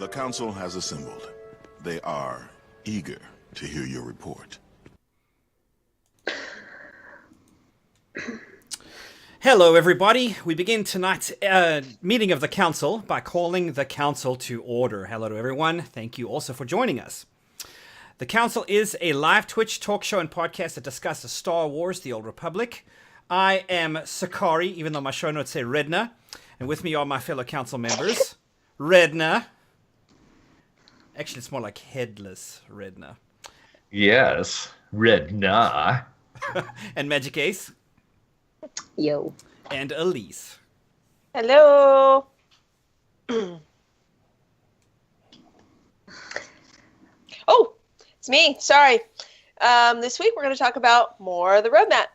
The council has assembled. They are eager to hear your report. Hello, everybody. We begin tonight's meeting of the council by calling the council to order. Hello to everyone. Thank you also for joining us. The council is a live Twitch talk show and podcast that discusses Star Wars: The Old Republic. I am Sakari, even though my show notes say Redna. And with me are my fellow council members. Redna. Actually, it's more like Headless Redna. Yes, Redna. And Magic Ace. Yo. And Elise. Hello. Oh, it's me. Sorry. This week we're going to talk about more of the roadmap.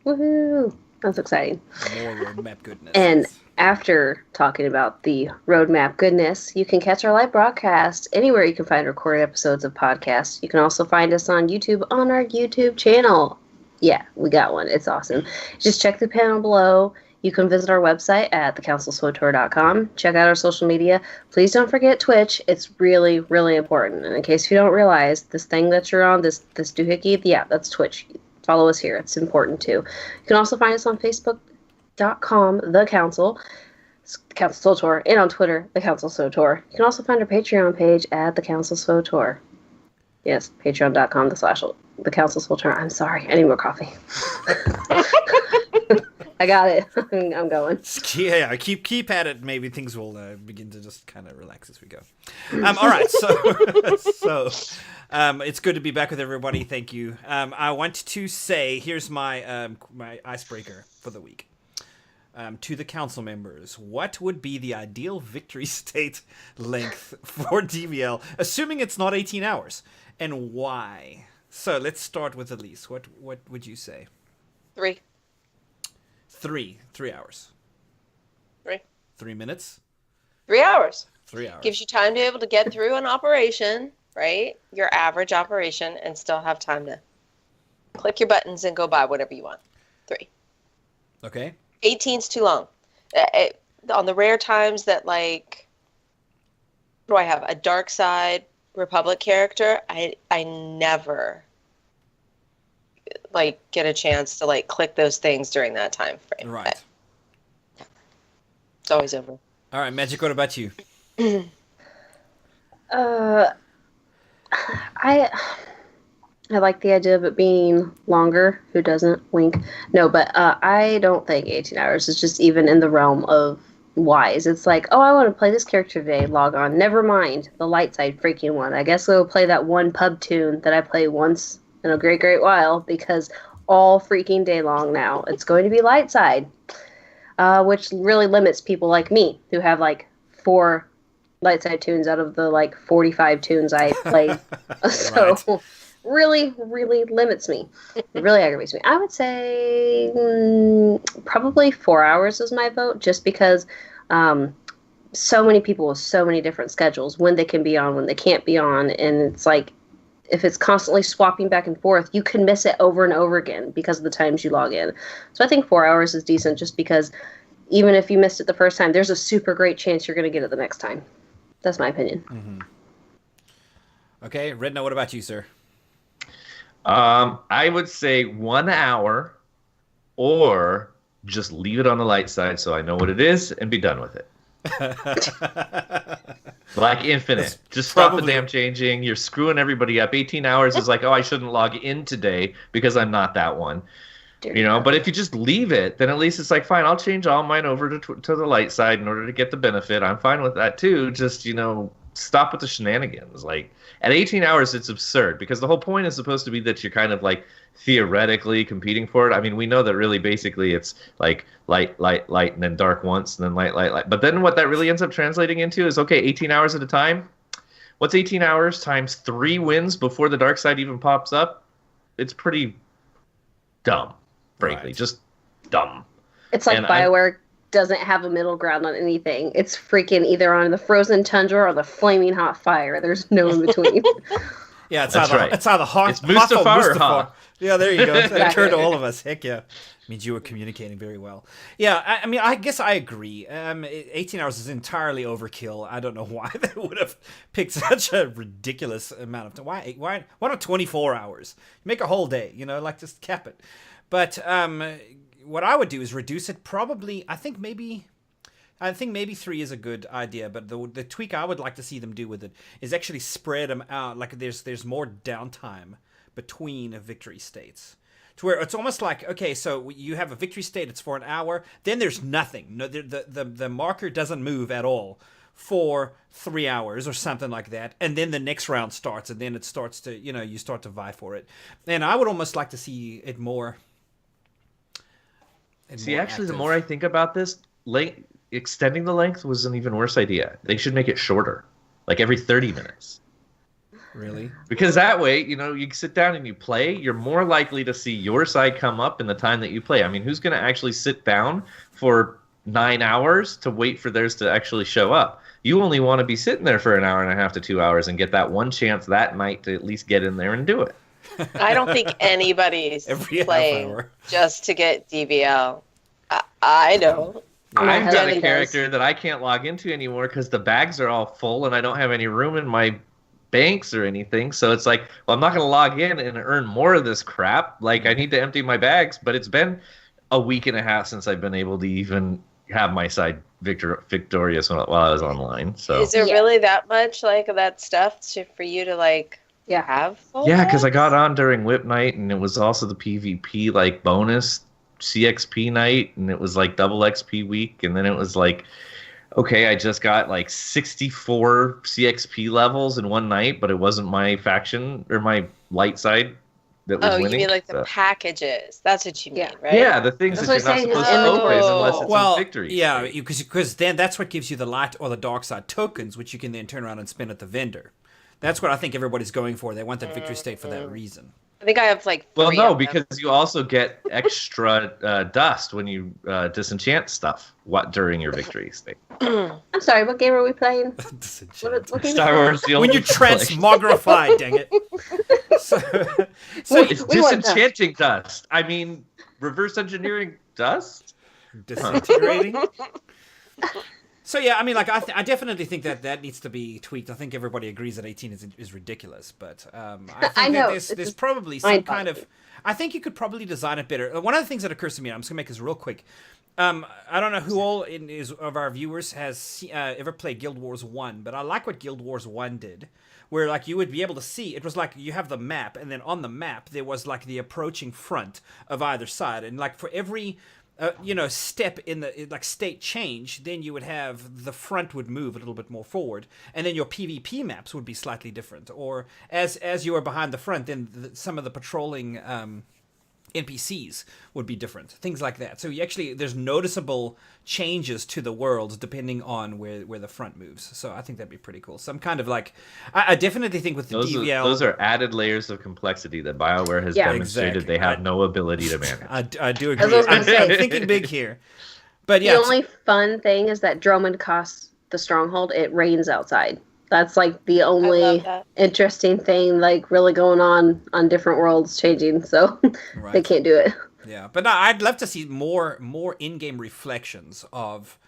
Woohoo! That's exciting. More roadmap goodness. And after talking about the roadmap goodness, you can catch our live broadcast anywhere you can find recorded episodes of podcasts. You can also find us on YouTube on our YouTube channel. Yeah, we got one. It's awesome. Just check the panel below. You can visit our website at thecouncilswotor.com. Check out our social media. Please don't forget Twitch. It's really, really important. And in case you don't realize, this thing that you're on, this doohickey, yeah, that's Twitch. Follow us here. It's important too. You can also find us on Facebook.com, The Council SWTOR, and on Twitter, The Council SWTOR. You can also find our Patreon page at The Council SWTOR. Yes, patreon.com, The Council SWTOR. I'm sorry, I need more coffee. I got it. I'm going. Yeah, keep at it. Maybe things will begin to just kind of relax as we go. All right, so it's good to be back with everybody. Thank you. I want to say, here's my my icebreaker for the week. To the council members, what would be the ideal victory state length for DVL, assuming it's not 18 hours, and why? So let's start with Elise. What would you say? 3 hours. 3 minutes? 3 hours. 3 hours. Gives you time to be able to get through an operation, right? Your average operation, and still have time to click your buttons and go buy whatever you want. 3. Okay. 18's too long. On the rare times that, like, what do I have? A Dark Side Republic character, I never like get a chance to like click those things during that time frame. Right. But it's always over. All right, Magic, what about you? I like the idea of it being longer. Who doesn't? Wink. No, but I don't think 18 hours is just even in the realm of wise. It's like, oh, I want to play this character today. Log on. Never mind the light side freaking one. I guess I'll play that one pub tune that I play once in a great while, because all freaking day long now it's going to be light side, which really limits people like me who have like 4 light side tunes out of the like 45 tunes I play. So Right. really limits me. It really aggravates me. I would say probably 4 hours is my vote, just because so many people with so many different schedules, when they can be on, when they can't be on, and it's like, if it's constantly swapping back and forth, you can miss it over and over again because of the times you log in. So I think 4 hours is decent, just because even if you missed it the first time, there's a super great chance you're going to get it the next time. That's my opinion. Mm-hmm. Okay, Redna, what about you, sir? I would say 1 hour, or just leave it on the light side so I know what it is and be done with it. Like Infinite. Just stop the damn changing. You're screwing everybody up. 18 hours is like, oh, I shouldn't log in today because I'm not that one. You know, but if you just leave it, then at least it's like, fine, I'll change all mine over to the light side in order to get the benefit. I'm fine with that too. Just, you know, stop with the shenanigans. Like, at 18 hours, it's absurd, because the whole point is supposed to be that you're kind of like theoretically competing for it. I mean, we know that really basically it's like light, and then dark once, and then light. But then what that really ends up translating into is, okay, 18 hours at a time. What's 18 hours times 3 wins before the dark side even pops up? It's pretty dumb, frankly. Right. Just dumb. It's like BioWare doesn't have a middle ground on anything. It's freaking either on the frozen tundra or the flaming hot fire. There's no in between. Yeah, it's That's either right. it's either Hoth It's Mustafa or or Mustafa. Ha. Yeah, there you go. It occurred to all of us. Heck yeah. Means you were communicating very well. Yeah, I mean, I guess I agree. 18 hours is entirely overkill. I don't know why they would have picked such a ridiculous amount of time. Why not 24 hours? Make a whole day, like just cap it. But what I would do is reduce it probably, I think maybe 3 is a good idea, but the tweak I would like to see them do with it is actually spread them out. Like there's more downtime between victory states, to where it's almost like, okay, so you have a victory state, it's for an hour, then there's nothing. No, the marker doesn't move at all for 3 hours or something like that, and then the next round starts, and then it starts to, you start to vie for it. And I would almost like to see it more. See, actually, the active. more I think about this, extending the length was an even worse idea. They should make it shorter, like every 30 minutes. Really? Because that way, you sit down and you play, you're more likely to see your side come up in the time that you play. I mean, who's going to actually sit down for 9 hours to wait for theirs to actually show up? You only want to be sitting there for an hour and a half to 2 hours and get that one chance that night to at least get in there and do it. I don't think anybody's Every playing half hour. just to get DVL. I know. I've got a husband character that I can't log into anymore because the bags are all full and I don't have any room in my banks or anything. So it's like, well, I'm not going to log in and earn more of this crap. Like, I need to empty my bags, but it's been a week and a half since I've been able to even have my side victorious while I was online. So Is there really that much like that stuff for you to have? yeah, because I got on during Whip Night and it was also the PvP like bonus CXP night, and it was like double XP week, and then it was like, okay, I just got like 64 CXP levels in one night, but it wasn't my faction or my light side that was winning. You mean like the packages? That's what you mean, right? Yeah, the things That's that you're what not I'm supposed saying, to his open inventory. unless it's Well, in victory. yeah, because then that's what gives you the light or the dark side tokens, which you can then turn around and spend at the vendor. That's what I think everybody's going for. They want that victory state for that reason. I think I have like Well, 3 no, of them. because you also get extra dust when you disenchant stuff during your victory state. I'm sorry, what game are we playing? Disenchant. What game Star Wars, the When old you transmogrify, dang it. So it's we want that. disenchanting dust. I mean, reverse engineering dust? disintegrating. So yeah, I mean, like I definitely think that needs to be tweaked. I think everybody agrees that 18 is ridiculous, but I think I know, that there's probably some mind kind of. I think you could probably design it better. One of the things that occurs to me, I'm just gonna make this real quick. I don't know who all of our viewers has ever played Guild Wars 1, but I like what Guild Wars 1 did, where like you would be able to see, it was like you have the map, and then on the map there was like the approaching front of either side, and like for every step in the like state change, then you would have the front would move a little bit more forward, and then your PvP maps would be slightly different. Or as you are behind the front, then some of the patrolling NPCs would be different, things like that. So there's noticeable changes to the world depending on where the front moves. So I think that'd be pretty cool. Some kind of like, I definitely think with the DVL, Those are added layers of complexity that BioWare has Yeah. demonstrated Exactly. they have no ability to manage. I do That's agree. what I was gonna I'm say. thinking big here, but yeah, The only fun thing is that Drummond costs the stronghold. It rains outside. That's like the I love only that. interesting thing, like really going on different worlds changing. So Right. they can't do it. Yeah, but no, I'd love to see more in-game reflections of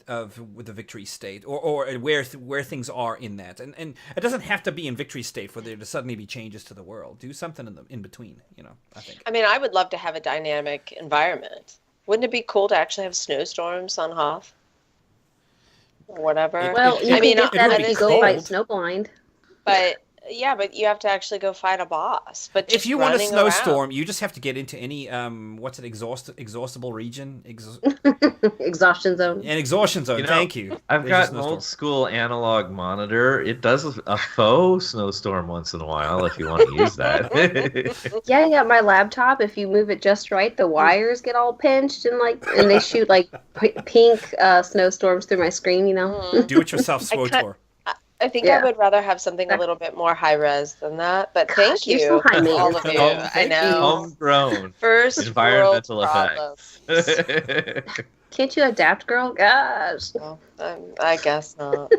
the victory state or where things are in that, and it doesn't have to be in victory state for there to suddenly be changes to the world. Do something in between, I think. I mean, I would love to have a dynamic environment. Wouldn't it be cool to actually have snowstorms on Hoth? Or whatever. Well, you I mean, can get that would if be you go fight cold. Snowblind. but you have to actually go fight a boss. But just If you want a running snowstorm, around. you just have to get into any exhaustible region, Exhaustion zone. an exhaustion zone. You know, Thank you. I've There's got a an snowstorm. old school analog monitor. It does a faux snowstorm once in a while if you want to use that. Yeah, my laptop. If you move it just right, the wires get all pinched and they shoot like pink snowstorms through my screen. Do it yourself, I cut- SWOTOR. I think Yeah. I would rather have something a little bit more high res than that. But thank Gosh, you, you're so high all of maintenance. you. Oh, I thank know. Homegrown First environmental world effects. problems. Can't you adapt, girl? Gosh. Well, I guess not.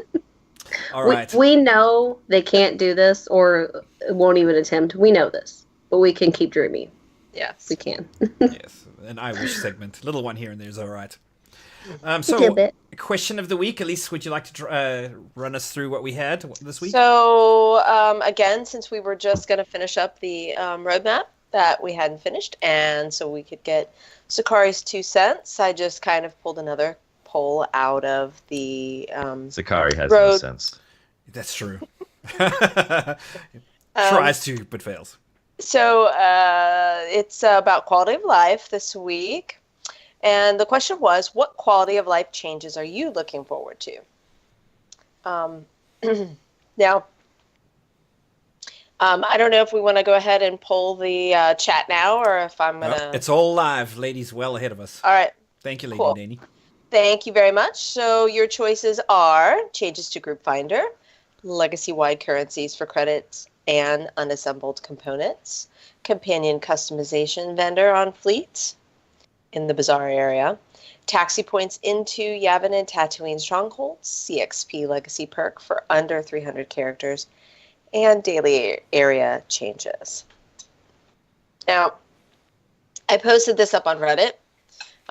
All right. We know they can't do this or won't even attempt. We know this, but we can keep dreaming. Yes. We can. Yes, an I wish segment. Little one here and there is all right. So, question of the week. Elise, would you like to run us through what we had this week? So, again, since we were just going to finish up the roadmap that we hadn't finished, and so we could get Sakari's 2 cents, I just kind of pulled another poll out of the Sakari has no sense. That's true. Tries to, but fails. So, it's about quality of life this week. And the question was, what quality of life changes are you looking forward to? Now, I don't know if we want to go ahead and poll the chat now, or if I'm going to... It's all live. Ladies well ahead of us. All right. Thank you, Lady Cool. Nanny. Thank you very much. So your choices are changes to Group Finder, legacy-wide currencies for credits and unassembled components, companion customization vendor on fleet in the Bazaar area, taxi points into Yavin and Tatooine strongholds, CXP legacy perk for under 300 characters, and daily area changes. Now, I posted this up on Reddit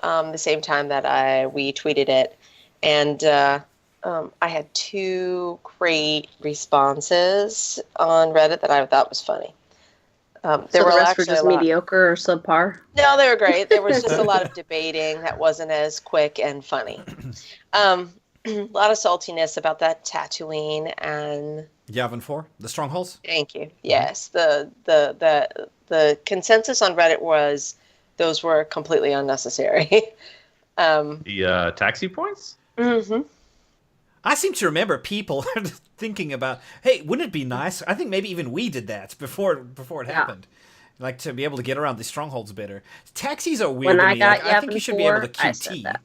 the same time that we tweeted it, and I had 2 great responses on Reddit that I thought was funny. So the rest were just mediocre or subpar? No, they were great. There was just a lot of debating that wasn't as quick and funny. A lot of saltiness about that Tatooine and Yavin 4, the strongholds. Thank you. Yes, the consensus on Reddit was those were completely unnecessary. The taxi points. Mm-hmm. I seem to remember people thinking about, hey, wouldn't it be nice? I think maybe even we did that before it happened. Like, to be able to get around these strongholds better. Taxis are weird to me. I think you should be able to QT.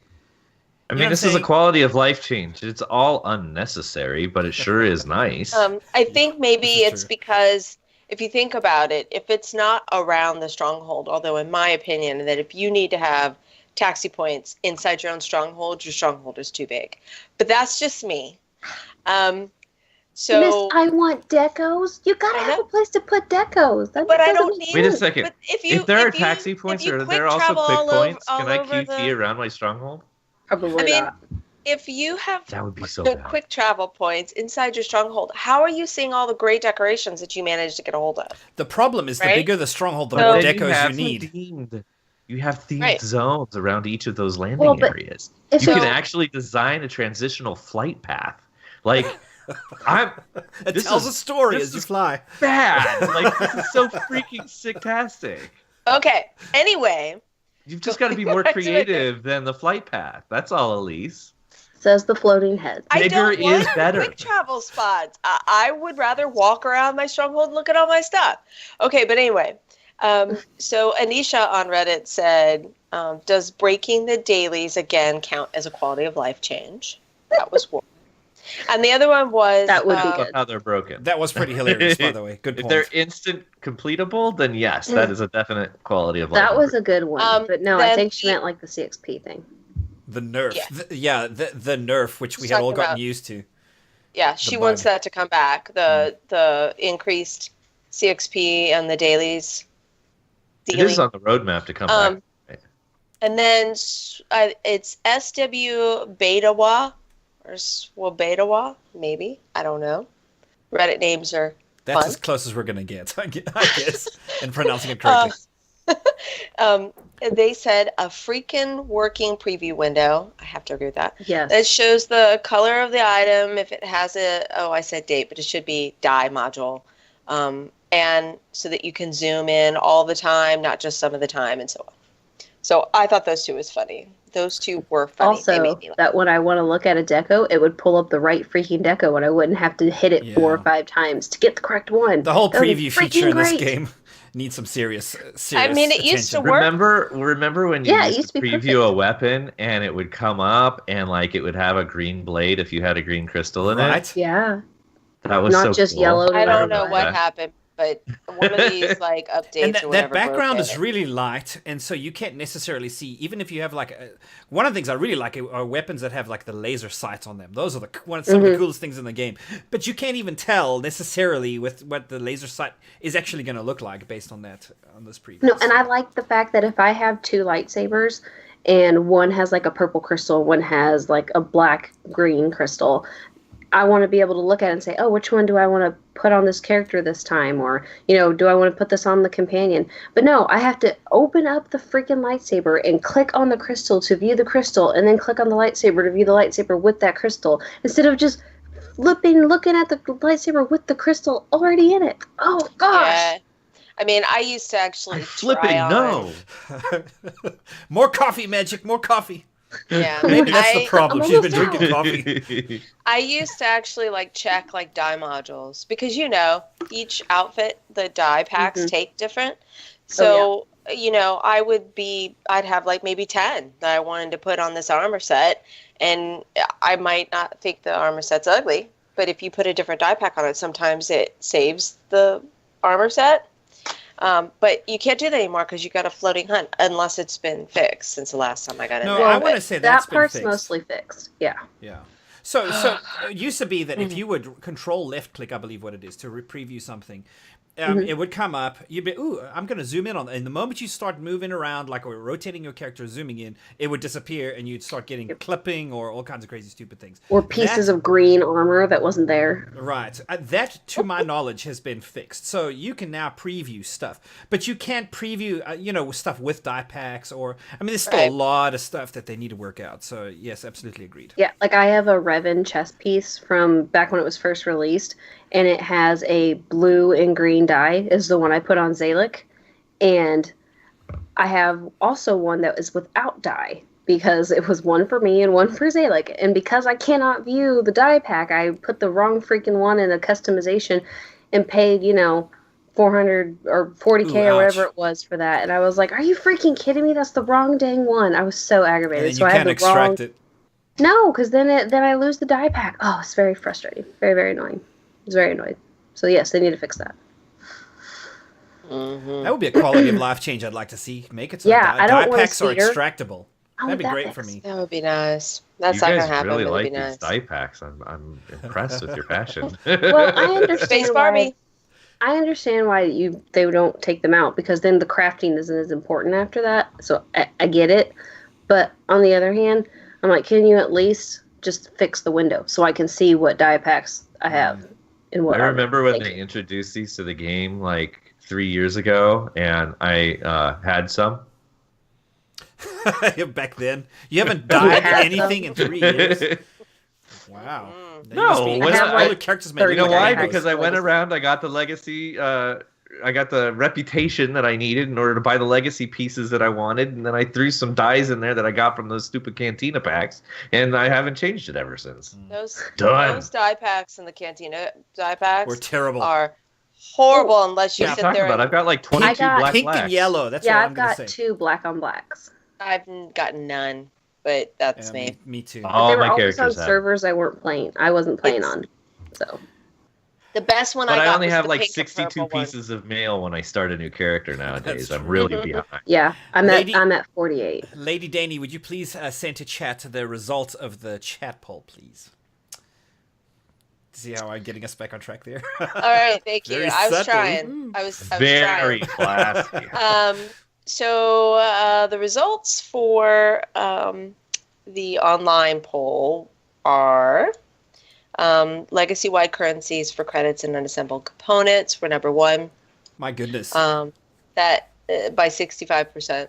I mean, this is a quality of life change. It's all unnecessary, but it sure is nice. I think maybe it's because if you think about it, if it's not around the stronghold, although in my opinion, that if you need to have taxi points inside your stronghold is too big. But that's just me. So Miss, I want decos. You gotta have a place to put decos. But I don't need. Wait a second. If there are taxi points, are there also quick points? Can I QT around my stronghold? Probably not. If you have that would be so the bad. quick travel points inside your stronghold, how are you seeing all the great decorations that you managed to get a hold of? The problem is the bigger the stronghold, the more decos you need. You have themed zones around each of those landing areas. You can actually design a transitional flight path. Like, it tells a story as you fly. Bad. Like, this is so freaking sicktastic. Okay. Anyway. You've just got to be more creative than the flight path. That's all, Elise. Says the floating head. Bigger is better. Quick travel spots. I would rather walk around my stronghold and look at all my stuff. Okay, but anyway. So Anisha on Reddit said, does breaking the dailies again count as a quality of life change? That was one. And the other one was... That would be good. How they're broken. That was pretty hilarious, by the way. Good point. If they're instant completable, then yes, that is a definite quality of life. That was a good one. But no, I think she meant like the CXP thing. The nerf. Yeah, the nerf, which we had all gotten used to. Yeah, she wants that to come back. The increased CXP and the dailies. It is on the roadmap to come back. Right? And then it's SW Betawa. Or Swabetawa, maybe. I don't know. Reddit names are That's fun. as close as we're going to get, I guess, in pronouncing it correctly. They said a freaking working preview window. I have to agree with that. Yes. It shows the color of the item, if it has I said date, but it should be die module. And so that you can zoom in all the time, not just some of the time, and so on. So I thought those two was funny. Those two were funny. Also, that when I want to look at a deco, it would pull up the right freaking deco, and I wouldn't have to hit it 4 or 5 times to get the correct one. The whole preview feature in this game needs some serious I mean, it used to work. Remember when you used to preview a weapon and it would come up and like it would have a green blade if you had a green crystal in it? Yeah. That was not so just cool. yellow. I don't know what happened, but one of these like updates And or that whatever. background broke is it. really light, and so you can't necessarily see. Even if you have like one of the things I really like are weapons that have like the laser sights on them. Those are some of the coolest things in the game. But you can't even tell necessarily with what the laser sight is actually going to look like based on that on this preview. No, and I like the fact that if I have two lightsabers and one has like a purple crystal, one has like a black green crystal, I want to be able to look at it and say, oh, which one do I want to put on this character this time? Or, do I want to put this on the companion? But no, I have to open up the freaking lightsaber and click on the crystal to view the crystal, and then click on the lightsaber to view the lightsaber with that crystal, instead of just looking at the lightsaber with the crystal already in it. Oh, gosh. Yeah. I mean, I used to actually Flipping no. More coffee, Magic, more coffee. Yeah, Maybe that's the problem. I'm She's been almost drinking coffee. I used to actually check dye modules because each outfit the dye packs take different. So I'd have maybe 10 that I wanted to put on this armor set, and I might not think the armor set's ugly, but if you put a different dye pack on it, sometimes it saves the armor set. But you can't do that anymore because you got a floating hunt unless it's been fixed since the last time I got in there. No, I want to say that's that part's been fixed. mostly fixed. Yeah. Yeah. So it used to be that if you would control left click, I believe what it is, to preview something, it would come up. You'd be, ooh, I'm going to zoom in on it. And the moment you start moving around, or rotating your character, zooming in, it would disappear and you'd start getting clipping or all kinds of crazy, stupid things. Or pieces of green armor that wasn't there. Right. That, to my knowledge, has been fixed. So you can now preview stuff. But you can't preview, stuff with dye packs there's still a lot of stuff that they need to work out. So, yes, absolutely agreed. Yeah, I have a Revan chess piece from back when it was first released, and it has a blue and green dye, is the one I put on Zalek. And I have also one that is without dye, because it was one for me and one for Zalek. And because I cannot view the dye pack, I put the wrong freaking one in the customization and paid, 400 or 40K or whatever it was for that. And I was like, are you freaking kidding me? That's the wrong dang one. I was so aggravated. And so you I can't had the extract wrong... it. No, because then I lose the dye pack. Oh, it's very frustrating. Very, very annoying. It's very annoying. So yes, they need to fix that. Mm-hmm. That would be a quality of life change I'd like to see. Make it so I don't dye want packs are cedar. extractable. That'd be great for me. That would be nice. That's You not guys gonna happen. really but it'd like be these nice. dye packs. I'm impressed with your passion. Well, I understand Space Barbie. I understand why they don't take them out, because then the crafting isn't as important after that. So I get it. But on the other hand, I'm like, can you at least just fix the window so I can see what dye packs I have and what I remember when they introduced these to the game 3 years ago, and I had some. Back then, you haven't dyed anything in 3 years. Wow. No, when all the characters made. You know why? Legacy. Because I went around, I got the legacy, I got the reputation that I needed in order to buy the legacy pieces that I wanted, and then I threw some dyes in there that I got from those stupid Cantina packs, and I haven't changed it ever since. Those Done. dye packs in the Cantina dye packs We're terrible. are horrible unless you Yeah, sit talking there. about. I've got 22 black Pink blacks. and yellow. That's what Yeah, I'm I've going got to say. 2 black on blacks. I've gotten none, but that's Yeah, me. me too. All They were my always on characters have. servers I wasn't playing on. So The best one But I I got only was have the pink and 62 purple one. pieces of mail when I start a new character nowadays. That's I'm really behind. yeah, I'm at 48. Lady Danny, would you please send to chat the results of the chat poll, please? See how I'm getting us back on track there? All right, thank you. Very I was subtle. trying. I was Very trying. classy. So the results for the online poll are legacy-wide currencies for credits and unassembled components were number one. My goodness. That by 65%.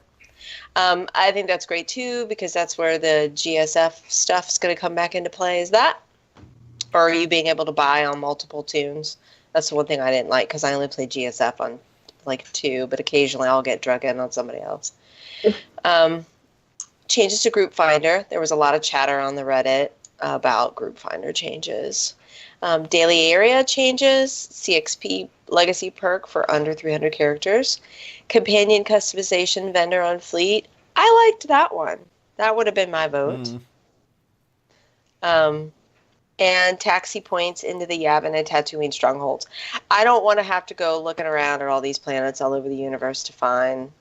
I think that's great too, because that's where the GSF stuff's going to come back into play. Is that, or are you being able to buy on multiple tunes? That's the one thing I didn't like, because I only play GSF on 2, but occasionally I'll get drug in on somebody else. Changes to Group Finder. There was a lot of chatter on the Reddit about Group Finder changes. Daily area changes, CXP legacy perk for under 300 characters, companion customization vendor on fleet. I liked that one. That would have been my vote. and taxi points into the Yavin and Tatooine strongholds. I don't want to have to go looking around at all these planets all over the universe to find,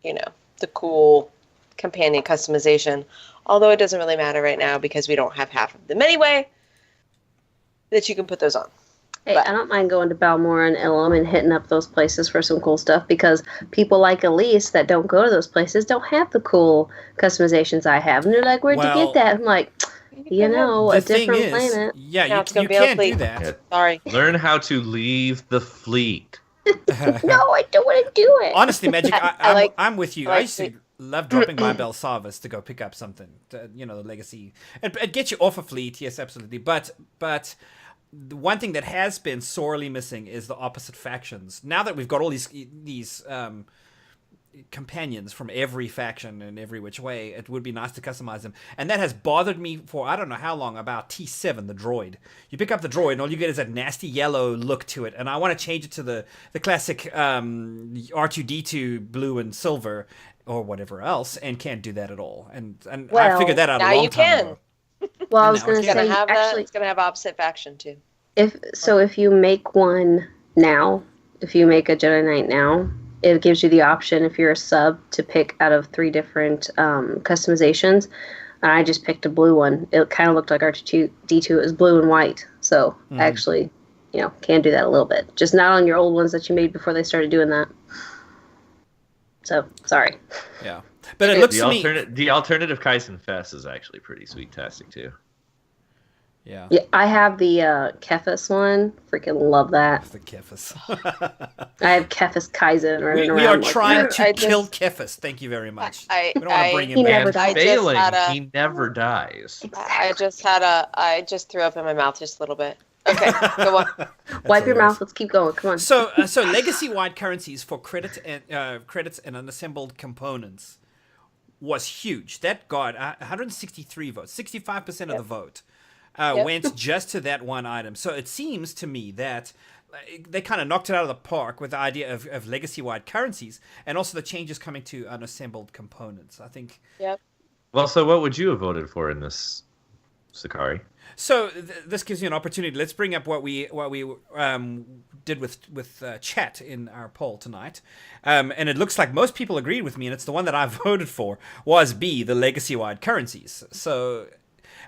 the cool companion customization. Although it doesn't really matter right now because we don't have half of them anyway, that you can put those on. Hey, I don't mind going to Balmora and Ilum and hitting up those places for some cool stuff because people like Elise that don't go to those places don't have the cool customizations I have. And they're like, where'd you get that? I'm like, a different planet. Yeah, you can't do that. Yeah. Sorry. Learn how to leave the fleet. No, I don't want to do it. Honestly, Magic, I'm with you. I used to love dropping my Belsavas to go pick up something, the legacy. It gets you off a fleet, yes, absolutely. But the one thing that has been sorely missing is the opposite factions. Now that we've got all these companions from every faction and every which way, it would be nice to customize them. And that has bothered me for I don't know how long, about T7, the droid. You pick up the droid and all you get is that nasty yellow look to it. And I want to change it to the classic R2-D2 blue and silver or whatever else, and can't do that at all. And I figured that out a long time ago. Well, I was going to say, actually, it's going to have opposite faction too. If you make one now, if you make a Jedi Knight now, it gives you the option, if you're a sub, to pick out of 3 different customizations. I just picked a blue one. It kind of looked like R2-D2. It was blue and white. So I actually, can do that a little bit. Just not on your old ones that you made before they started doing that. So, sorry. Yeah. But it looks to me... The alternative Kaizen Fest is actually pretty sweet-tastic, too. Yeah. Yeah, I have the Kefis one. Freaking love that. The Kefis. I have Kefis Kaizen running around. We are trying to kill Kefis. Thank you very much. We don't want to bring him back. He never dies. Exactly. I just threw up in my mouth just a little bit. Okay, go on. Wipe your mouth. Let's keep going. Come on. So legacy-wide currencies for credits and unassembled components was huge. That got 163 votes, 65% of the vote. Went just to that one item. So it seems to me that they kind of knocked it out of the park with the idea of legacy-wide currencies and also the changes coming to unassembled components. I think. Yep. Well, so what would you have voted for in this, Sakari? So this gives you an opportunity. Let's bring up what we did with chat in our poll tonight, and it looks like most people agreed with me, and it's the one that I voted for was B, the legacy-wide currencies. So.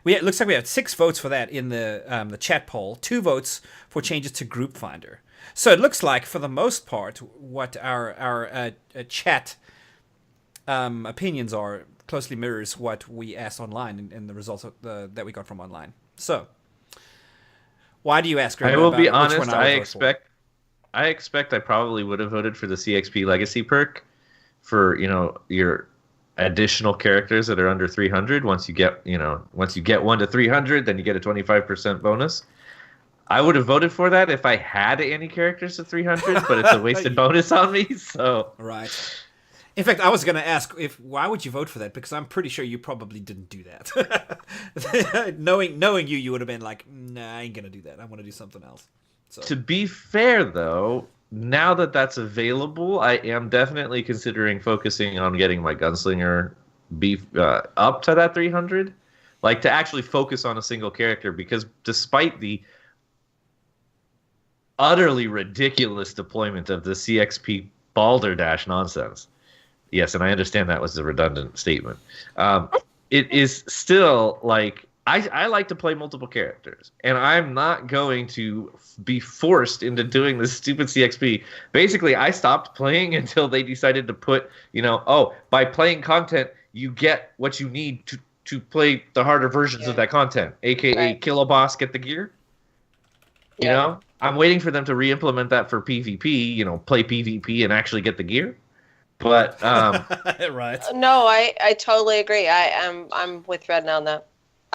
It looks like we have 6 votes for that in the chat poll, 2 votes for changes to Group Finder. So it looks like, for the most part, what our chat opinions are closely mirrors what we asked online and the results that we got from online. So, why do you ask? I will be honest. I expect I probably would have voted for the CXP Legacy perk for your additional characters that are under 300. Once you get 1 to 300, then you get a 25% bonus. I would have voted for that if I had any characters to 300, but it's a wasted bonus on me. So right. In fact, I was going to ask why would you vote for that, because I'm pretty sure you probably didn't do that. knowing you would have been like, nah, I ain't going to do that. I want to do something else. So. To be fair, though, now that that's available, I am definitely considering focusing on getting my gunslinger beef up to that 300, like to actually focus on a single character, because despite the utterly ridiculous deployment of the CXP Balderdash nonsense, yes, and I understand that was a redundant statement, it is still like I like to play multiple characters, and I'm not going to be forced into doing this stupid CXP. Basically, I stopped playing until they decided to put, by playing content, you get what you need to play the harder versions of that content, aka kill a boss, get the gear. You know, I'm waiting for them to re-implement that for PvP, play PvP and actually get the gear. But right. No, I totally agree. I'm with Redna on that.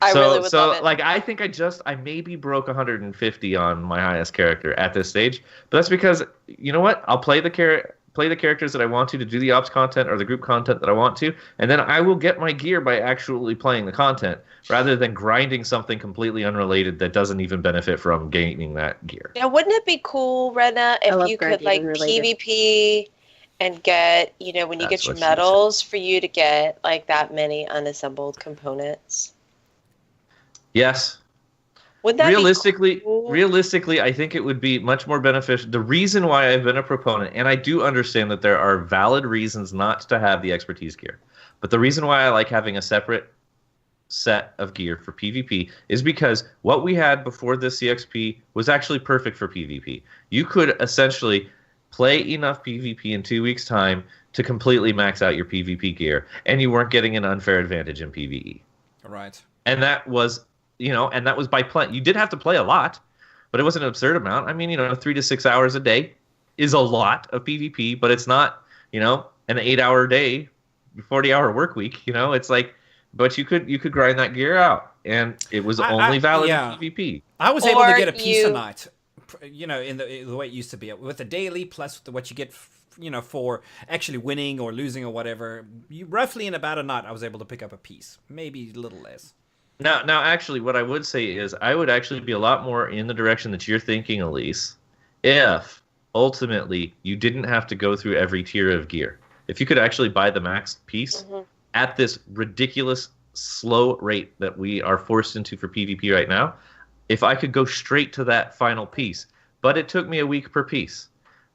I really would love it. Like, I think I maybe broke 150 on my highest character at this stage, but that's because, you know what? I'll play the characters that I want to do the ops content or the group content that I want to, and then I will get my gear by actually playing the content rather than grinding something completely unrelated that doesn't even benefit from gaining that gear. Now, wouldn't it be cool, Redna, if you could like PvP and get, when you get your medals, for you to get like that many unassembled components? Yes. Would that realistically, be cool? realistically, I think it would be much more beneficial. The reason why I've been a proponent, and I do understand that there are valid reasons not to have the expertise gear, but the reason why I like having a separate set of gear for PvP is because what we had before the CXP was actually perfect for PvP. You could essentially play enough PvP in 2 weeks' time to completely max out your PvP gear, and you weren't getting an unfair advantage in PvE. Right. And that was, and that was by playing. You did have to play a lot, but it wasn't an absurd amount. I mean, 3 to 6 hours a day is a lot of PvP, but it's not, an 8-hour day, 40-hour work week. It's like, but you could grind that gear out, and it was only valid in PvP. I was able to get a piece a night, in the way it used to be with the daily plus what you get, for actually winning or losing or whatever. Roughly in about a night, I was able to pick up a piece, maybe a little less. Now, actually, what I would say is I would actually be a lot more in the direction that you're thinking, Elise, if ultimately you didn't have to go through every tier of gear. If you could actually buy the max piece at this ridiculous slow rate that we are forced into for PvP right now, if I could go straight to that final piece, but it took me a week per piece.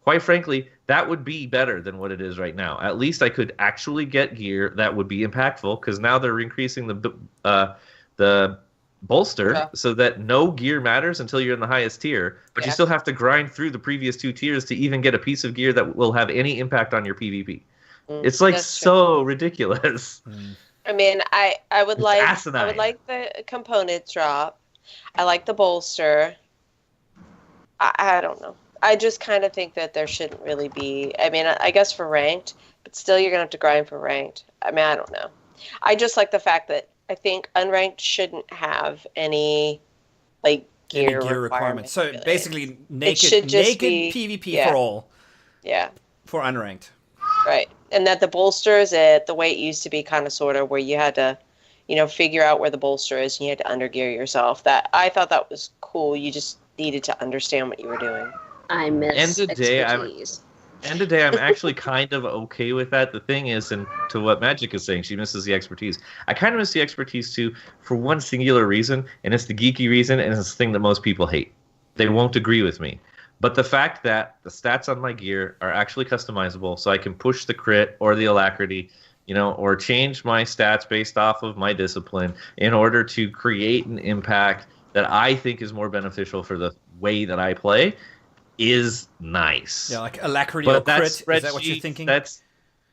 Quite frankly, that would be better than what it is right now. At least I could actually get gear that would be impactful, because now they're increasing the bolster so that no gear matters until you're in the highest tier, but you still have to grind through the previous 2 tiers to even get a piece of gear that will have any impact on your PvP. It's like so ridiculous. I mean, I would It's like asinine. I would like the component drop. I like the bolster. I don't know. I just kind of think that there shouldn't really be. I mean, I guess for ranked, but still you're gonna have to grind for ranked. I mean, I don't know. I just like the fact that I think unranked shouldn't have any gear requirements. So really. basically, It should just naked be, PvP for all. Yeah. For unranked. Right. And that the bolster is the way it used to be, kind of sort of, where you had to, figure out where the bolster is and you had to undergear yourself. I thought that was cool. You just needed to understand what you were doing. I miss expertise. End of day, I'm actually kind of okay with that. The thing is, and to what Magic is saying, she misses the expertise. I kind of miss the expertise too, for one singular reason, and it's the geeky reason, and it's the thing that most people hate. They won't agree with me. But the fact that the stats on my gear are actually customizable, so I can push the crit or the alacrity, or change my stats based off of my discipline in order to create an impact that I think is more beneficial for the way that I play, is nice. Yeah, like alacrity or crit. Is that what you're thinking? That's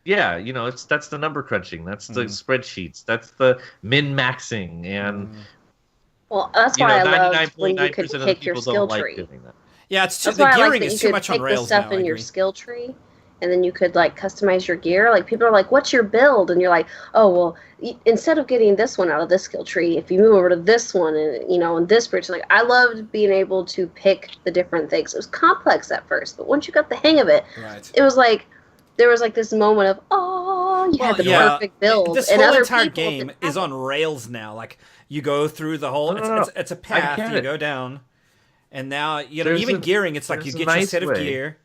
the number crunching. That's the spreadsheets. That's the min-maxing. And well, that's why I love when you could pick your skill tree. Yeah, the gearing is too much on Rails stuff now. in your skill tree, and then you could customize your gear. Like, people are like, "What's your build?" And you're like, "Oh, well, instead of getting this one out of this skill tree, if you move over to this one, and and this bridge." Like, I loved being able to pick the different things. It was complex at first, but once you got the hang of it, it was like there was this moment of, oh, you had the perfect build. This and whole other entire people game is on Rails now. Like, you go through the whole. It's a path. You go down. And now, even gearing, it's like you get your set of gear,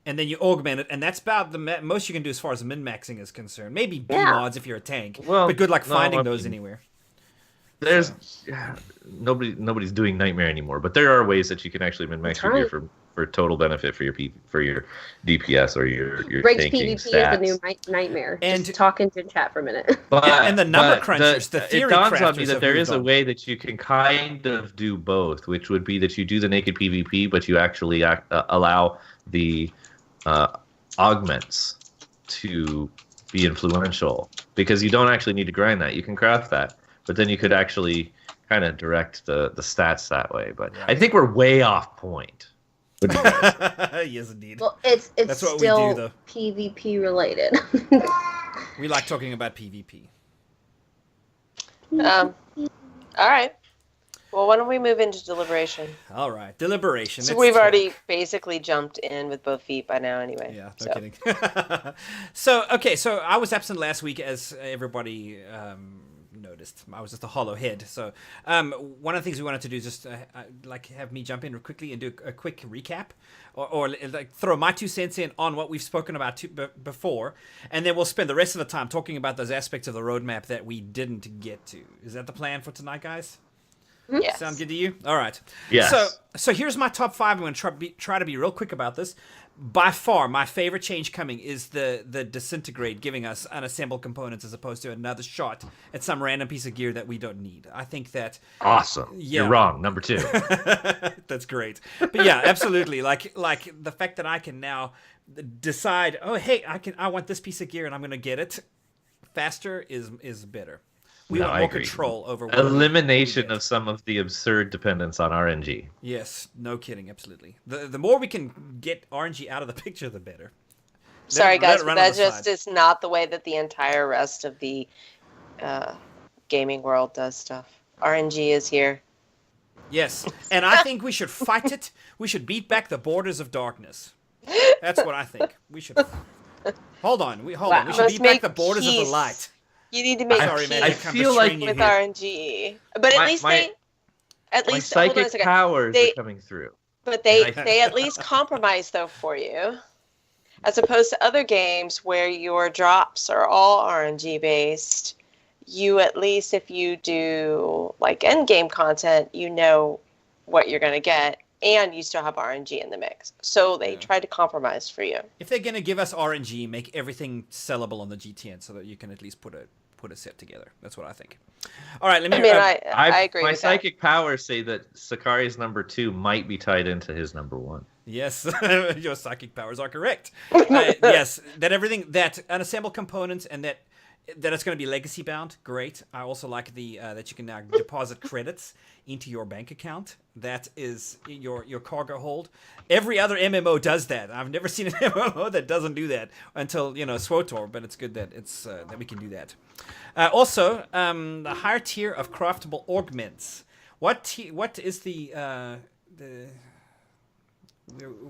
and then you augment it, and that's about the most you can do as far as min-maxing is concerned. Maybe B-mods if you're a tank, but good luck finding those anywhere. There's nobody's doing Nightmare anymore, but there are ways that you can actually min-max your gear for total benefit for your DPS or your Ranked tanking PvP stats. is the new Nightmare. And just talk into chat for a minute. And the number crunchers, the theory it dawns on me crafters that there is a way that you can kind of do both, which would be that you do the naked PvP, but you actually allow the augments to be influential, because you don't actually need to grind that. You can craft that, but then you could actually kind of direct the stats that way. But I think we're way off point. Yes, indeed. Well, it's That's what still we do, though. PvP related. We like talking about PvP. All right. Well, why don't we move into deliberation? All right, deliberation. So we've already basically jumped in with both feet by now anyway. Yeah, no kidding. So I was absent last week, as everybody noticed. I was just a hollow head. So one of the things we wanted to do is just have me jump in real quickly and do a quick recap, or throw my 2 cents in on what we've spoken about before, and then we'll spend the rest of the time talking about those aspects of the roadmap that we didn't get to. Is that the plan for tonight, guys? Yes. Sound good to you? All right. Yes. So here's my top 5. I'm going to try to be real quick about this. By far, my favorite change coming is the disintegrate, giving us unassembled components as opposed to another shot at some random piece of gear that we don't need. I think that Awesome. Yeah. You're wrong. Number 2. That's great. But yeah, absolutely. Like the fact that I can now decide, oh hey, I want this piece of gear and I'm going to get it faster is better. We want more control over elimination of some of the absurd dependence on RNG. Yes, no kidding, absolutely. The more we can get RNG out of the picture, the better. Sorry, guys, but that just is not the way that the entire rest of the gaming world does stuff. RNG is here. Yes, and I think we should fight it. We should beat back the borders of darkness. That's what I think. We should. Hold on. We should beat back the borders of the light. You need to make I feel like with RNG, but at least my psychic powers are coming through. But they at least compromise though for you, as opposed to other games where your drops are all RNG based. You at least, if you do like end game content, you know what you're going to get, and you still have RNG in the mix. So they try to compromise for you. If they're going to give us RNG, make everything sellable on the GTN so that you can at least put a set together. That's what I think. All right, let me. I agree. My with psychic powers say that Sakari's number 2 might be tied into his number 1. Yes, your psychic powers are correct. Yes, that unassembled components and that it's going to be legacy bound. Great. I also like that you can now deposit credits into your bank account. That is your cargo hold. Every other MMO does that. I've never seen an MMO that doesn't do that until SWTOR. But it's good that that we can do that. Also, the higher tier of craftable augments. What is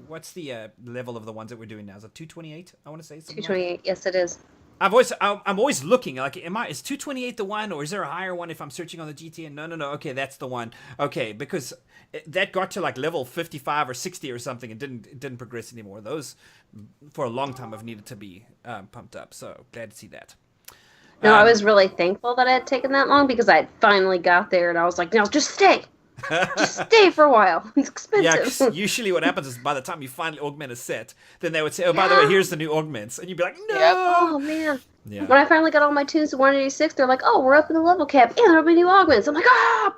what's the level of the ones that we're doing now? Is it 228? I want to say 228. Yes, it is. I'm always looking like, is 228 the one, or is there a higher one if I'm searching on the GTN? No. Okay, that's the one. Okay, because that got to like level 55 or 60 or something and didn't progress anymore. Those for a long time have needed to be pumped up. So glad to see that. No, I was really thankful that it had taken that long because I finally got there and I was like, no, just stay. Just stay for a while. It's expensive. Yeah, 'cause usually what happens is by the time you finally augment a set, then they would say, oh, by the way, here's the new augments. And you'd be like, no! Yep. Oh, man. Yeah. When I finally got all my tunes to 186, they're like, oh, we're up in the level cap, and there'll be new augments. I'm like, ah!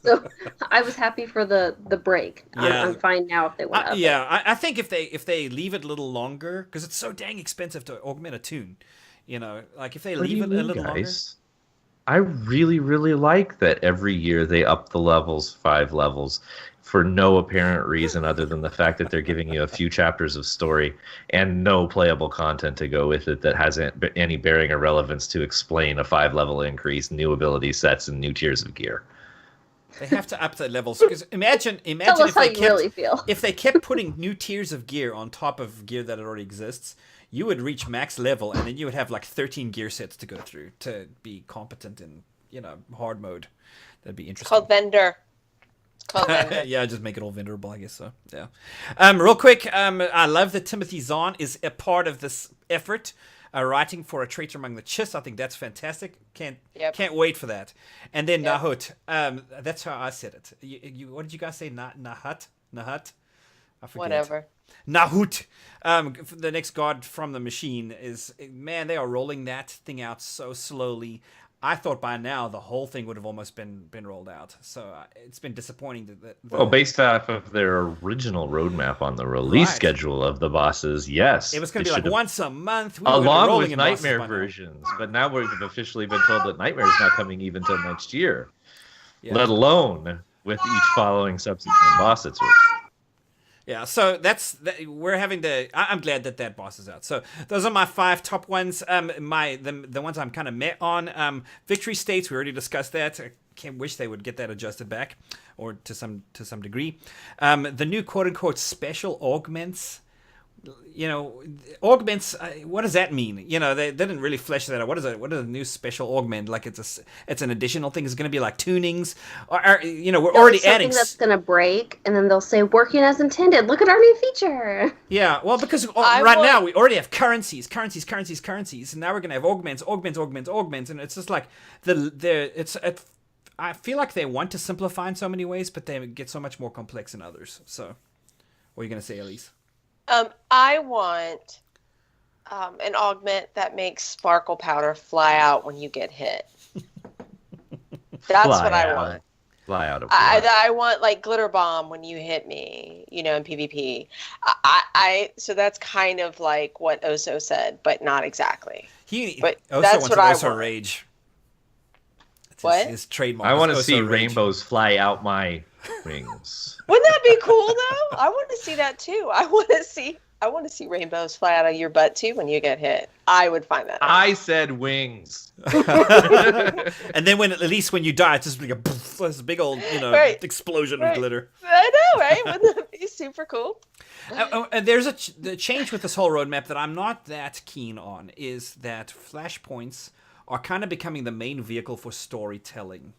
So I was happy for the break. Yeah. I'm fine now if they went up. Yeah, I think if they leave it a little longer, because it's so dang expensive to augment a tune. Like if they leave it a little longer. I really, really like that every year they up the levels 5 levels for no apparent reason other than the fact that they're giving you a few chapters of story and no playable content to go with it that hasn't any bearing or relevance to explain a 5-level increase, new ability sets, and new tiers of gear. They have to up the levels because imagine Tell us how you really feel. If they kept putting new tiers of gear on top of gear that already exists. You would reach max level, and then you would have like 13 gear sets to go through to be competent in, hard mode. That'd be interesting. It's called vendor. Yeah, just make it all vendorable, I guess so. Yeah. Real quick, I love that Timothy Zahn is a part of this effort, writing for A Traitor Among the Chiss. I think that's fantastic. Can't wait for that. And then Nahut. That's how I said it. You what did you guys say? Nahut? I forget. Whatever. Nahut, the next god from the machine is, man, they are rolling that thing out so slowly. I thought by now the whole thing would have almost been rolled out. So it's been disappointing well, based off of their original roadmap on the release schedule of the bosses, yes. It was going to be like once a month. Along with Nightmare versions. But now we've officially been told that Nightmare is not coming even until next year. Yeah. Let alone with each following subsequent boss it's with. Yeah, so we're having I'm glad that boss is out. So those are my 5 top ones. The ones I'm kind of met on. Victory states, we already discussed that. I can't wish they would get that adjusted back, or to some degree. The new quote unquote special augments. Augments. What does that mean? They didn't really flesh that out. What is a new special augment? Like it's an additional thing. It's going to be like tunings, or we're already adding that's going to break, and then they'll say working as intended. Look at our new feature. Yeah, well, because now we already have currencies, and now we're going to have augments, and it's just like I feel like they want to simplify in so many ways, but they get so much more complex in others. So, what are you going to say, Elise? I want an augment that makes sparkle powder fly out when you get hit. That's what I want. Fly out of I want like glitter bomb when you hit me, in PvP. So that's kind of like what Oso said, but not exactly. But Oso that's wants what an I Oso want. rage. What? His trademark. I want to Oso see rage. rainbows fly out my wings. Wouldn't that be cool though? I want to see that too. I want to see rainbows fly out of your butt too when you get hit. I would find that. I said wings. And then at least when you die, it's just like this big old, Right. explosion of glitter. I know, right? Wouldn't that be super cool? And there's the change with this whole roadmap that I'm not that keen on is that flashpoints are kind of becoming the main vehicle for storytelling.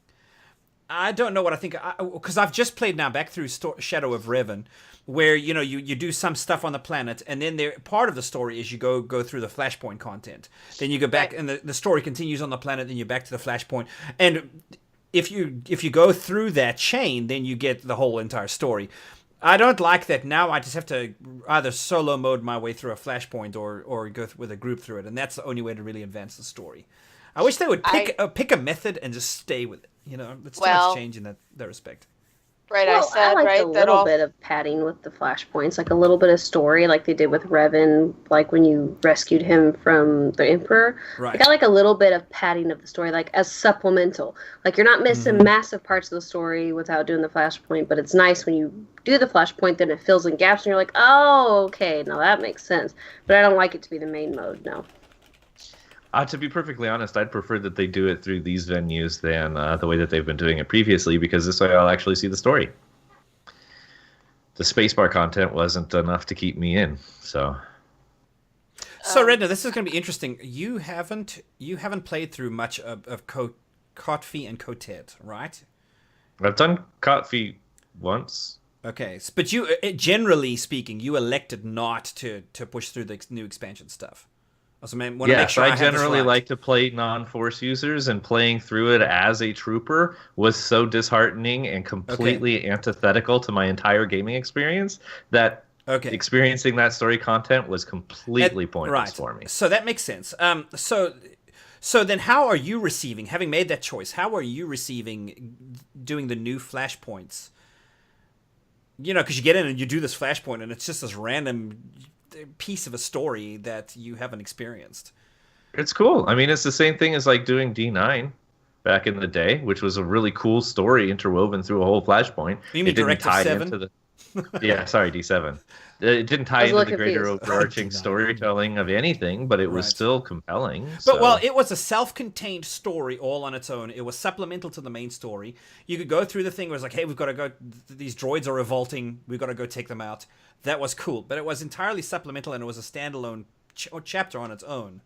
I don't know what I think, because I've just played now back through Shadow of Revan, where you do some stuff on the planet, and then part of the story is you go through the flashpoint content. Then you go back, and the story continues on the planet. Then you're back to the flashpoint, and if you go through that chain, then you get the whole entire story. I don't like that. Now I just have to either solo mode my way through a flashpoint or go with a group through it, and that's the only way to really advance the story. I wish they would pick a method and just stay with it. It's too much change in that respect. Right, Well, I liked a little bit of padding with the flashpoints, like a little bit of story, like they did with Revan, like when you rescued him from the Emperor. Right. I got like a little bit of padding of the story, like as supplemental. Like you're not missing massive parts of the story without doing the flashpoint, but it's nice when you do the flashpoint, then it fills in gaps, and you're like, oh, okay, now that makes sense. But I don't like it to be the main mode, no. To be perfectly honest, I'd prefer that they do it through these venues than the way that they've been doing it previously, because this way I'll actually see the story. The spacebar content wasn't enough to keep me in, so. So, Redna, this is going to be interesting. You haven't played through much of Kotfi and Kotet, right? I've done Kotfi once. Okay, but you, generally speaking, you elected not to push through the new expansion stuff. So I generally like to play non-force users, and playing through it as a trooper was so disheartening and completely antithetical to my entire gaming experience that experiencing that story content was completely pointless for me. So that makes sense. So then how are you receiving, having made that choice, how are you receiving doing the new flashpoints? Because you get in and you do this flashpoint and it's just this random piece of a story that you haven't experienced. It's cool. I mean, it's the same thing as like doing D9 back in the day, which was a really cool story interwoven through a whole flashpoint. You mean Directive 7? Yeah, sorry, D7. It didn't tie into the greater overarching storytelling of anything, but it was still compelling. But it was a self-contained story all on its own. It was supplemental to the main story. You could go through the thing where it's like, hey, we've got to go, these droids are revolting, we've got to go take them out. That was cool, but it was entirely supplemental, and it was a standalone chapter on its own.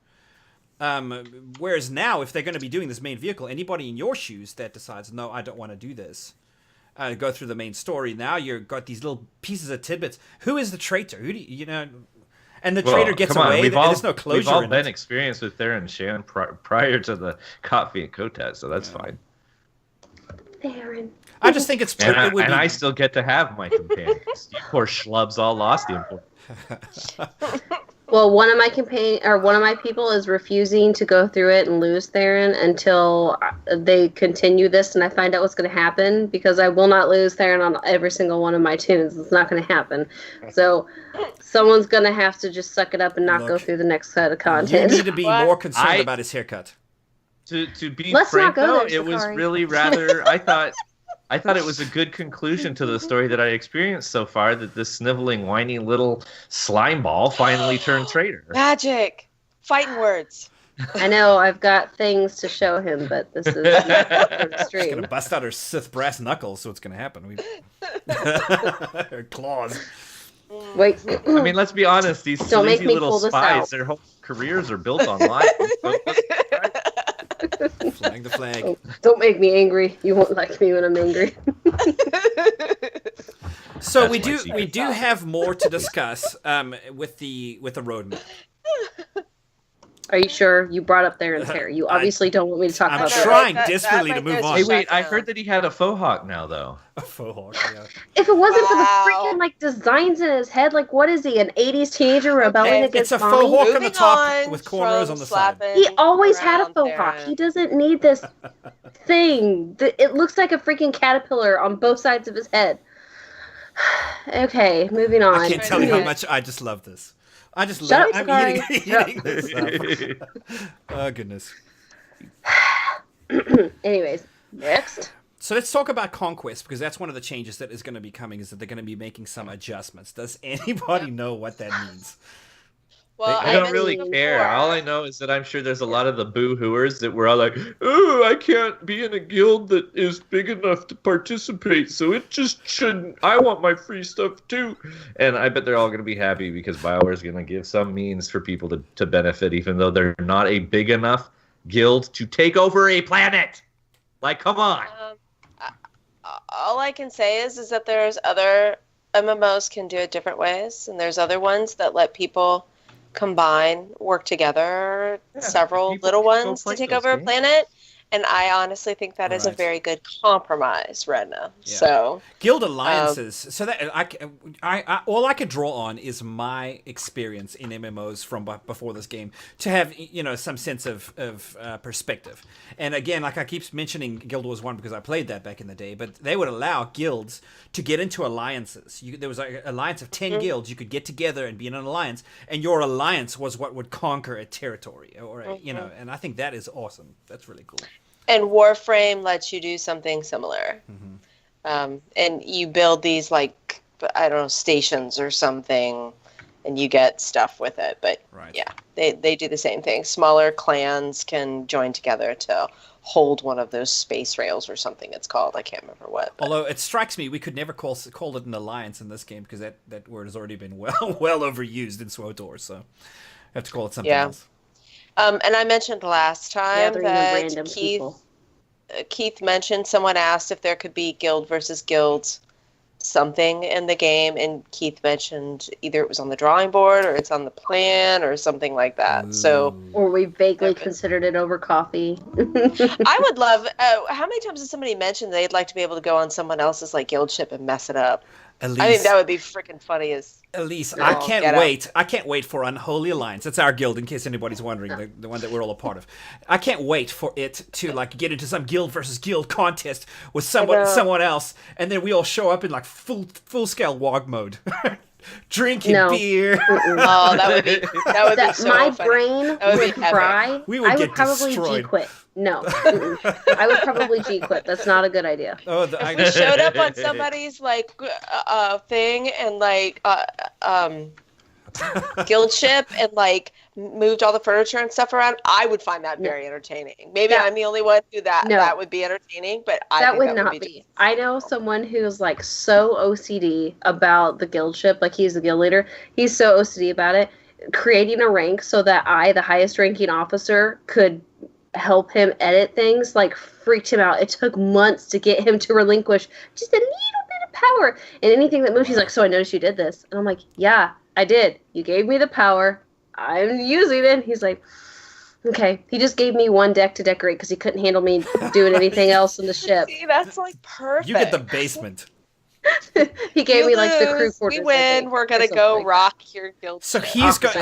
Whereas now, if they're going to be doing this main vehicle, anybody in your shoes that decides, no, I don't want to do this, go through the main story. Now you've got these little pieces of tidbits. Who is the traitor? Who do you know? And the traitor gets away. There's no closure. We've all been experienced with Theron Shan prior to the Kotfi and Kotet, so that's fine. Theron. I just think it's true. I still get to have my companions. You poor schlubs all lost the important. Well, one of my people is refusing to go through it and lose Theron until they continue this, and I find out what's going to happen, because I will not lose Theron on every single one of my tunes. It's not going to happen. So someone's going to have to just suck it up and not go through the next set of content. You need to be more concerned about his haircut. To be frank, though, it was really rather. I thought it was a good conclusion to the story that I experienced so far, that this sniveling, whiny little slime ball finally turned traitor. Magic! Fighting words. I know, I've got things to show him, but this is extreme. She's going to bust out her Sith brass knuckles, so it's going to happen. Her claws. Wait. I mean, let's be honest, these sleazy little spies, their whole careers are built on lies. Flag the flag. Oh, don't make me angry. You won't like me when I'm angry. So we do have more to discuss with the roadmap. Are you sure? You brought up Theron's hair. You obviously don't want me to talk I'm about that. trying desperately to move on. Hey, wait, I heard that he had a faux hawk now, though. A faux hawk, yeah. If it wasn't for the freaking like designs in his head, like what is he, an 80s teenager rebelling against It's a mommy? faux hawk on the Moving top on with cornrows from on the side. slapping He always had a around faux hawk. Theron. He doesn't need this thing. It looks like a freaking caterpillar on both sides of his head. Okay, moving on. I can't tell you how much I just love this. I just Shut love. up, I'm Sakari. eating this up. Oh goodness. Anyways, next. So let's talk about Conquest, because that's one of the changes that is going to be coming, is that they're going to be making some adjustments. Does anybody know what that means? Well, I don't really mentioned care. before- All I know is that I'm sure there's a lot of the boo-hooers that were all like, oh, I can't be in a guild that is big enough to participate, so it just shouldn't. I want my free stuff too. And I bet they're all going to be happy because BioWare is going to give some means for people to benefit, even though they're not a big enough guild to take over a planet. Like, come on. All I can say is that there's other MMOs can do it different ways, and there's other ones that let people combine, work together, several people little can go ones to play take those over a games. planet. And I honestly think that is a Right. very good compromise, Redna. Yeah. So Guild alliances. So that I all I could draw on is my experience in MMOs from before this game to have some sense of perspective. And again, like I keep mentioning, Guild Wars 1 because I played that back in the day. But they would allow guilds to get into alliances. There was an alliance of 10 guilds. You could get together and be in an alliance, and your alliance was what would conquer a territory, or And I think that is awesome. That's really cool. and Warframe lets you do something similar. And you build these, like, I don't know, stations or something, and you get stuff with it. But Right. yeah, they do the same thing. Smaller clans can join together to hold one of those space rails or something it's called. I can't remember what. But. Although it strikes me we could never call it an alliance in this game, because that word has already been well overused in SWTOR, so I have to call it something else. And I mentioned last time Gathering of that random people. Keith mentioned, someone asked if there could be guild versus guild something in the game, and Keith mentioned either it was on the drawing board or it's on the plan or something like that. So Or we vaguely considered it over coffee. I would love. How many times has somebody mentioned they'd like to be able to go on someone else's like guild ship and mess it up? Elise, I think that would be freaking funny as. Elise, Oh, I can't get out. wait. I can't wait for Unholy Alliance. That's our guild, in case anybody's wondering, the one that we're all a part of. I can't wait for it to like get into some guild versus guild contest with someone else, and then we all show up in like full scale WoG mode, drinking beer. Oh, that would be so my funny. brain That would be would epic. cry. We would I get would probably destroyed. G-quit. No. I would probably G-quit. That's not a good idea. Oh, We showed up on somebody's like thing and like guild ship and like moved all the furniture and stuff around. I would find that very entertaining. Maybe Yeah. I'm the only one who that No. would be entertaining, but I That think would that not would be. I know someone who's like so OCD about the guild ship. Like he's the guild leader. He's so OCD about it. Creating a rank so that I, the highest ranking officer, could help him edit things like freaked him out. It took months to get him to relinquish just a little bit of power. And anything that moved, he's like, so I noticed you did this. And I'm like, yeah, I did. You gave me the power. I'm using it. He's like, okay. He just gave me one deck to decorate because he couldn't handle me doing anything else in the ship. See, that's like perfect. You get the basement. He gave You me like the crew lose, quarters. we I win. think, We're or gonna something go like that. rock your guild. So ship.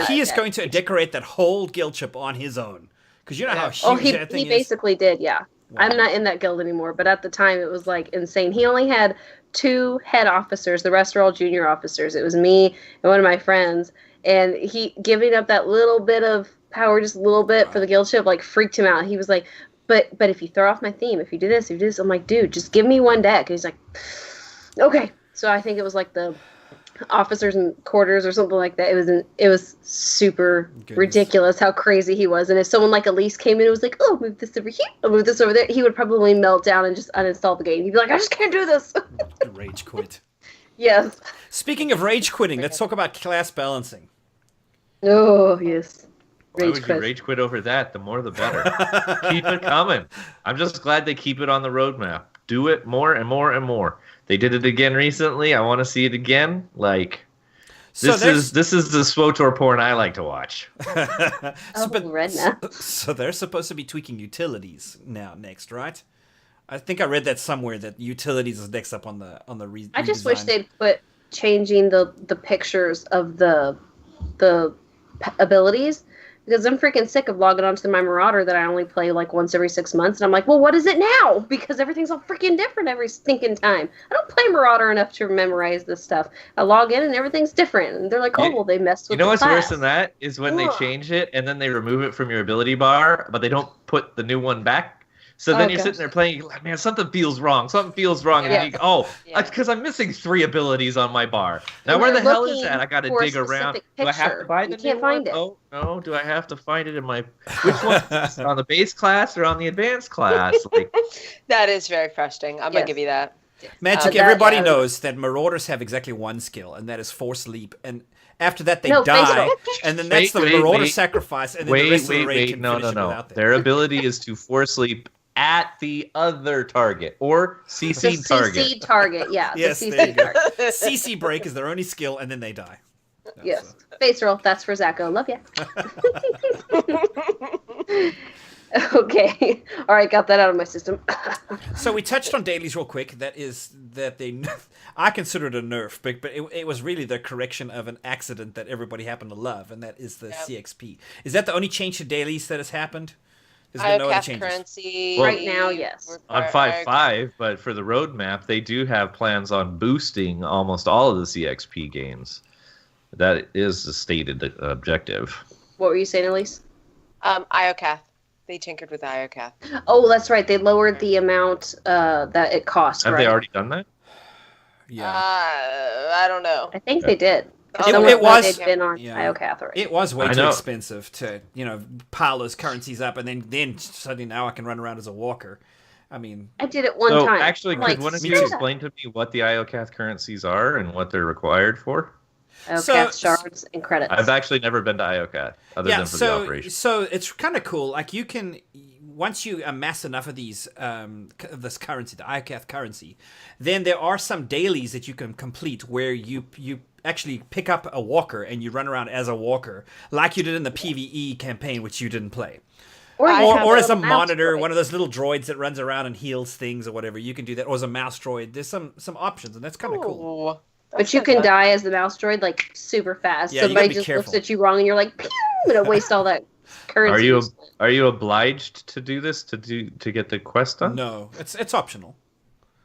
he is Yeah. going to decorate that whole guild ship on his own, because you know how huge Oh, he that thing he is. basically did, yeah. Wow. I'm not in that guild anymore, but at the time it was like insane. He only had 2 head officers. The rest are all junior officers. It was me and one of my friends, and he giving up that little bit of power, just a little bit for the guild ship, like freaked him out. He was like, "But if you throw off my theme, if you do this, if you do this," I'm like, "Dude, just give me one deck." And he's like, "Okay." So I think it was like the officers and quarters or something like that. It was super Goodness. ridiculous how crazy he was. And if someone like Elise came in and was like, "Oh, move this over here, I'll move this over there," he would probably melt down and just uninstall the game. He'd be like, "I just can't do this." Rage quit. Yes. Speaking of rage quitting, let's talk about class balancing. Oh, yes. Why Rage would quit. you rage quit over that? The more the better. Keep it coming. I'm just glad they keep it on the roadmap. Do it more and more and more. They did it again recently. I want to see it again. Like, So this is the SWTOR porn I like to watch. Redna. So they're supposed to be tweaking utilities next, right? I think I read that somewhere that utilities is next up on the I just wish they'd put changing the pictures of the abilities, because I'm freaking sick of logging onto my Marauder that I only play like once every 6 months, and I'm like, well, what is it now? Because everything's all freaking different every stinking time. I don't play Marauder enough to memorize this stuff. I log in and everything's different, and they're like, oh, well, they messed with. You know what's class. worse than that is when they change it and then they remove it from your ability bar, but they don't put the new one back. So then you're sitting there playing, like, man, something feels wrong. Something feels wrong. And then you go, because I'm missing 3 abilities on my bar. Now, where the hell is that? I got to dig around. Do I have to buy the new one? Oh, no. Do I have to find it in my... Which one? On the base class or on the advanced class? Like, that is very frustrating. I'm going to give you that. Magic, everybody knows that Marauders have exactly one skill, and that is Force Leap. And after that, they die, and then that's the Marauder sacrifice, and then the rest of the raid can finish it without them. Their ability is to Force Leap at the other target, or CC target. CC target, yeah. Yes, the CC target. CC break is their only skill, and then they die. Yes. Face roll, that's for Zacho. Love ya. Okay. All right, got that out of my system. So we touched on dailies real quick. I consider it a nerf, but it was really the correction of an accident that everybody happened to love, and that is the CXP. Is that the only change to dailies that has happened? There's been no other changes. Currency. Well, right now, yes. On 5.5, but for the roadmap, they do have plans on boosting almost all of the CXP games. That is the stated objective. What were you saying, Elise? IOCath. They tinkered with IOCath. Oh, that's right. They lowered the amount that it costs. Have they already done that? Yeah. I don't know. I think they did. It was been on IOCath already. It was way too expensive to pile those currencies up, and then suddenly now I can run around as a walker. I mean, I did it one time. Actually, could one of you explain to me what the IOCath currencies are and what they're required for? IOCath shards and credits. I've actually never been to IOCath other than for the operation. So it's kind of cool. Like, you can, once you amass enough of these, this currency, the IOCath currency, then there are some dailies that you can complete where you actually pick up a walker and you run around as a walker, like you did in the PvE campaign, which you didn't play. Or as a monitor, one of those little droids that runs around and heals things or whatever. You can do that. Or as a mouse droid. There's some options, and that's kind of cool. But you can die as the mouse droid, like, super fast. Yeah, somebody just looks at you wrong, and you're like, pew! And it wastes all that currency. Are you obliged to do this to get the quest done? No, it's optional.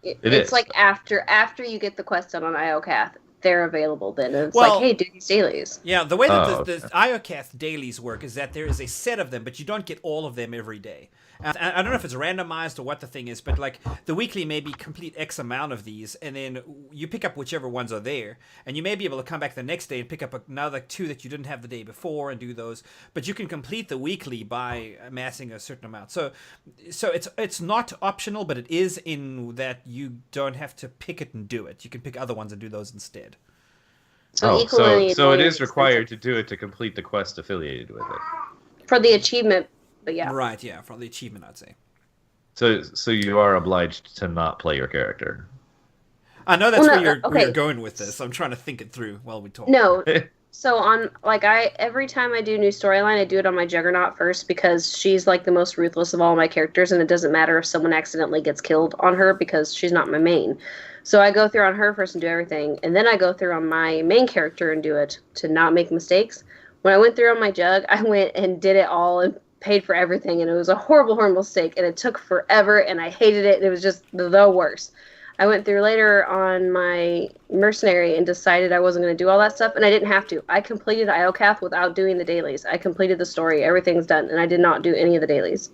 It's like after you get the quest done on IOCath, they're available then. And it's like, hey, do these dailies. Yeah, the way that the IOCath dailies work is that there is a set of them, but you don't get all of them every day. I don't know if it's randomized or what the thing is, but like the weekly maybe complete X amount of these, and then you pick up whichever ones are there, and you may be able to come back the next day and pick up another 2 that you didn't have the day before and do those. But you can complete the weekly by amassing a certain amount. So it's not optional, but it is in that you don't have to pick it and do it. You can pick other ones and do those instead. So it is required to do it to complete the quest affiliated with it. For the achievement. But yeah. Right, yeah, for the achievement, I'd say. So you are obliged to not play your character. I know that's where you're going with this. I'm trying to think it through while we talk. No. So every time I do new storyline, I do it on my Juggernaut first, because she's like the most ruthless of all my characters, and it doesn't matter if someone accidentally gets killed on her because she's not my main. So I go through on her first and do everything, and then I go through on my main character and do it to not make mistakes. When I went through on my Jug, I went and did it all and paid for everything, and it was a horrible, horrible mistake, and it took forever, and I hated it, and it was just the worst. I went through later on my mercenary and decided I wasn't going to do all that stuff, and I didn't have to. I completed IOCath without doing the dailies. I completed the story, everything's done, and I did not do any of the dailies.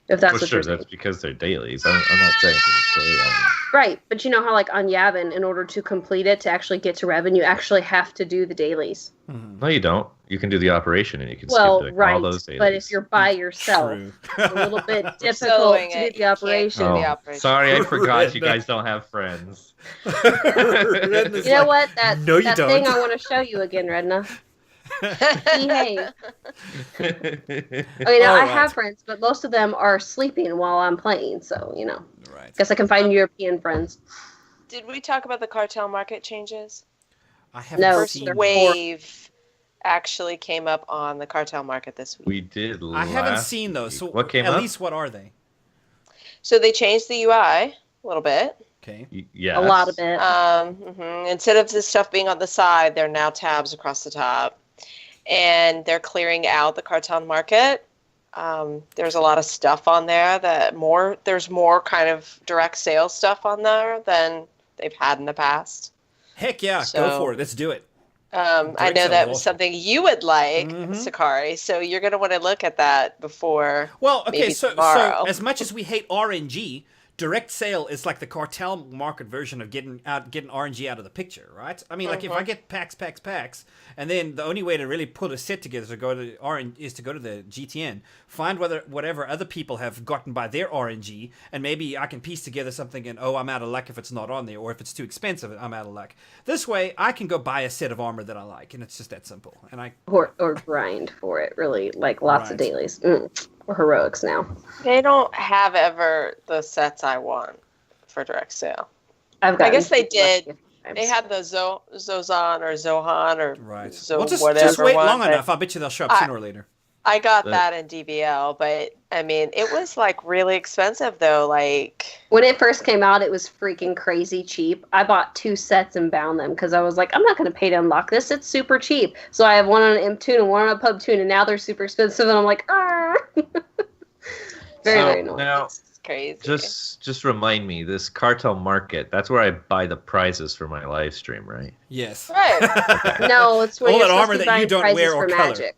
If that's what you're saying. That's because they're dailies. I'm not saying for the story element. Right, but you know how, like, on Yavin, in order to complete it, to actually get to Revan, you actually have to do the dailies. No, you don't. You can do the operation, and you can skip all those dailies. But if you're by yourself, it's a little bit difficult to do the operation. Sorry, I forgot you guys don't have friends. You know what? That thing I want to show you again, Redna. Behave. I have friends, but most of them are sleeping while I'm playing, so Right. Guess I can find European friends. Did we talk about the cartel market changes? I haven't No, First seen them. wave actually came up on the cartel market this week. We did. I haven't last seen those. week. So What came at up? least what are they? So they changed the UI a little bit. Okay. Yes. A lot of it. Instead of the stuff being on the side, they're now tabs across the top. And they're clearing out the cartel market. There's a lot of stuff on there there's more kind of direct sales stuff on there than they've had in the past. Heck yeah, go for it. Let's do it. I Direct know sales that was awesome. something you would like, Sakari. So you're going to want to look at that before. Well, okay, maybe so tomorrow. as much as we hate RNG, direct sale is like the cartel market version of getting RNG out of the picture, right? I mean, like if I get packs, and then the only way to really put a set together is to go to the GTN, find whatever other people have gotten by their RNG, and maybe I can piece together something and I'm out of luck if it's not on there, or if it's too expensive, I'm out of luck. This way, I can go buy a set of armor that I like, and it's just that simple. And Or grind for it, really. Like lots of dailies. Or heroics now. They don't have ever the sets I want for direct sale. I guess they did. times. They had the Zozan or Zohan or right. Zo Well, whatever just wait one, long but enough. I bet you they'll show up sooner or later. I got that in DBL, but I mean, it was like really expensive though. Like When it first came out, it was freaking crazy cheap. I bought 2 sets and bound them because I was like, I'm not going to pay to unlock this. It's super cheap. So I have one on an M2 and one on a Pub Tune, and now they're super expensive, and I'm like, ah. Very annoying. Now, it's crazy. just remind me, this cartel market, that's where I buy the prizes for my live stream, right? Yes. Right. No, it's when All you're that supposed armor to be that you buying don't prizes wear or for color. Magic.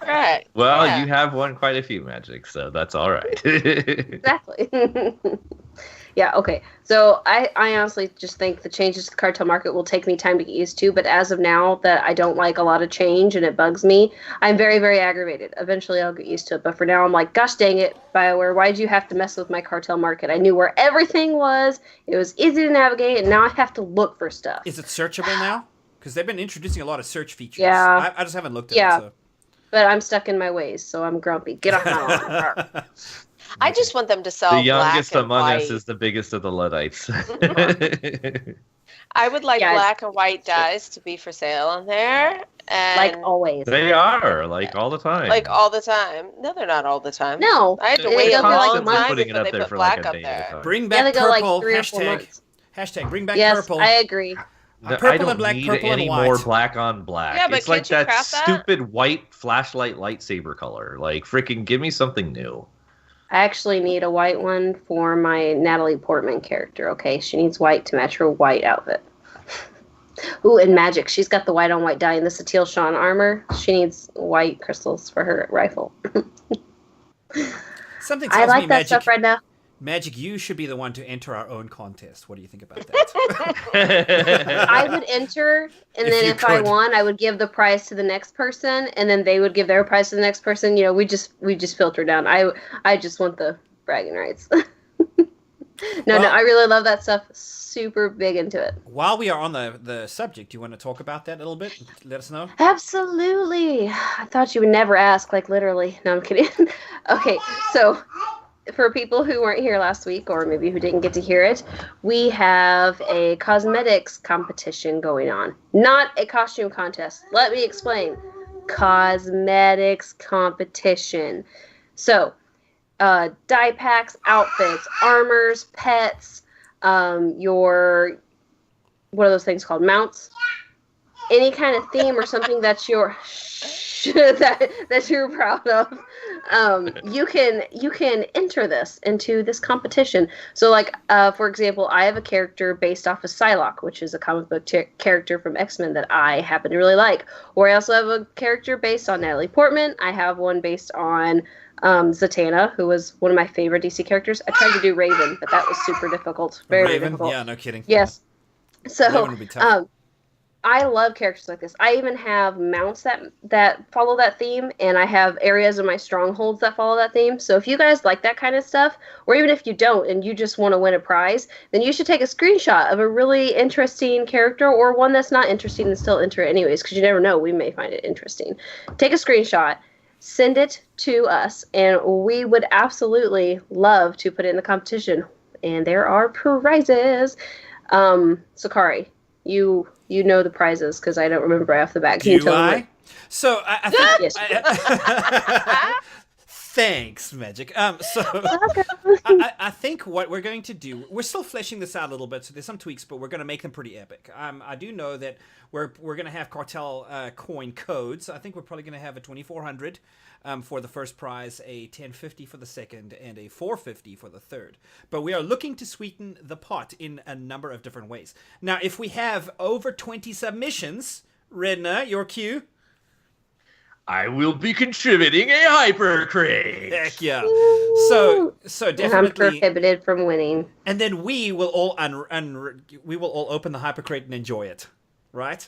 Right. Well, Yeah. you have won quite a few magic, so that's all right. Exactly. Yeah, okay. So I honestly just think the changes to the cartel market will take me time to get used to, but as of now that I don't like a lot of change and it bugs me, I'm very, very aggravated. Eventually I'll get used to it, but for now I'm like, gosh dang it, BioWare, why'd you have to mess with my cartel market? I knew where everything was, it was easy to navigate, and now I have to look for stuff. Is it searchable now? Because they've been introducing a lot of search features. Yeah. I just haven't looked at Yeah. it. So. But I'm stuck in my ways, so I'm grumpy. Get off my lawn. I just want them to sell The youngest black and among white. us is the biggest of the Luddites. I would like Yeah, black and white dyes to be for sale on there. And Like always. They are, like, all the time. Like all the time. No, they're not all the time. No. I had to They wait a go for like a long month. time Putting it before up they there put for like black a up day at a there. time. Bring Yeah, back they go like purple. 3 or 4 months. Hashtag bring back Yes, purple. I agree. Purple I don't and black, need purple any and white. more black on black. Yeah, but it's like can't you that craft that? stupid white flashlight lightsaber color. Like, freaking give me something new. I actually need a white one for my Natalie Portman character, okay? She needs white to match her white outfit. Ooh, and magic. She's got the white on white dye in the Satil Shan armor. She needs white crystals for her rifle. Something I tells like me that stuff right now. Magic, you should be the one to enter our own contest. What do you think about that? I would enter, and If then you if I could. won, I would give the prize to the next person, and then they would give their prize to the next person. You know, we just filter down. I just want the bragging rights. No, I really love that stuff. Super big into it. While we are on the subject, you want to talk about that a little bit? Let us know. Absolutely. I thought you would never ask, like literally. No, I'm kidding. Okay, so for people who weren't here last week, or maybe who didn't get to hear it, we have a cosmetics competition going on. Not a costume contest. Let me explain. Cosmetics competition. So, dye packs, outfits, armors, pets, your, what are those things called? Mounts? Any kind of theme or something that you're that you're proud of, you can enter this into this competition. So, like, for example, I have a character based off of Psylocke, which is a comic book character from X-Men that I happen to really like. Or I also have a character based on Natalie Portman. I have one based on Zatanna, who was one of my favorite DC characters. I tried to do Raven, but that was super difficult. Very Raven? difficult. Yeah, no kidding. Yes. So, Raven would be tough. I love characters like this. I even have mounts that follow that theme, and I have areas of my strongholds that follow that theme. So if you guys like that kind of stuff, or even if you don't and you just want to win a prize, then you should take a screenshot of a really interesting character, or one that's not interesting and still enter it anyways, because you never know, we may find it interesting. Take a screenshot, send it to us, and we would absolutely love to put it in the competition. And there are prizes. Sakari, you know the prizes because I don't remember right off the bat. Can you Do tell me? I? So I think. Yes. Thanks, Magic. So I think what we're going to do, we're still fleshing this out a little bit, so there's some tweaks, but we're going to make them pretty epic. I do know that we're going to have cartel coin codes. I think we're probably going to have a 2400 for the first prize, a 1050 for the second, and a 450 for the third. But we are looking to sweeten the pot in a number of different ways. Now, if we have over 20 submissions, Redna, your cue. I will be contributing a hyper crate. Heck yeah! Woo! So I'm definitely, prohibited from winning. and then we will all we will all open the hypercrate and enjoy it, right?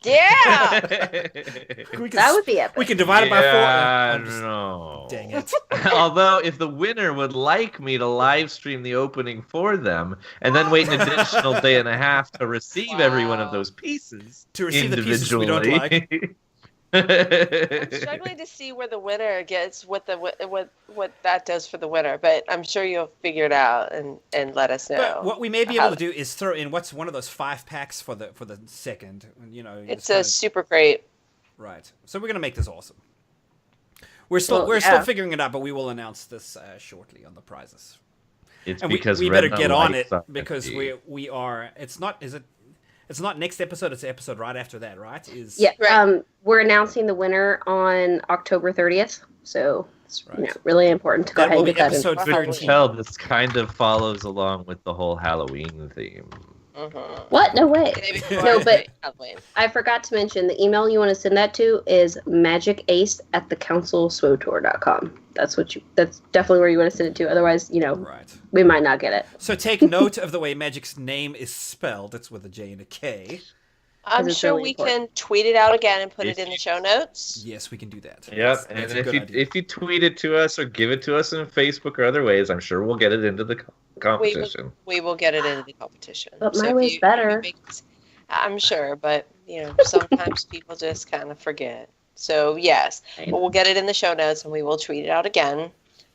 Yeah. That would be epic. We can divide it by 4. I Just- know. Dang it! Although, if the winner would like me to live stream the opening for them and then wait an additional day and a half to receive every one of those pieces To receive the pieces we individually. don't like. I'm struggling to see where the winner gets what that does for the winner, but I'm sure you'll figure it out and let us know. But what we may be able to do is throw in what's one of those 5 packs for the second. You know, It's a super great. right. So we're gonna make this awesome. We're still figuring it out, but we will announce this shortly on the prizes. It's And because we better Redna get on likes it because RFD. we are. It's not. Is it? It's not next episode. It's the episode right after that, right? Yeah. Right. We're announcing the winner on October 30th, so it's Right. really important to go That ahead will and be get that in. episode Good to 13. tell this kind of follows along with the whole Halloween theme. What? No way. No, but Halloween. I forgot to mention the email you want to send that to is magicace@thecouncilswotour.com. That's definitely where you want to send it to. Otherwise, Right. we might not get it. So take note of the way Magic's name is spelled. It's with a J and a K. I'm it's sure really we important. can tweet it out again and put it in the show notes. Yes, we can do that. Yep, That's and a good idea. if you tweet it to us or give it to us in Facebook or other ways, I'm sure we'll get it into the competition. We will get it into the competition. But my if way's you better. I'm sure, but sometimes people just kind of forget. So yes, but we'll get it in the show notes and we will tweet it out again.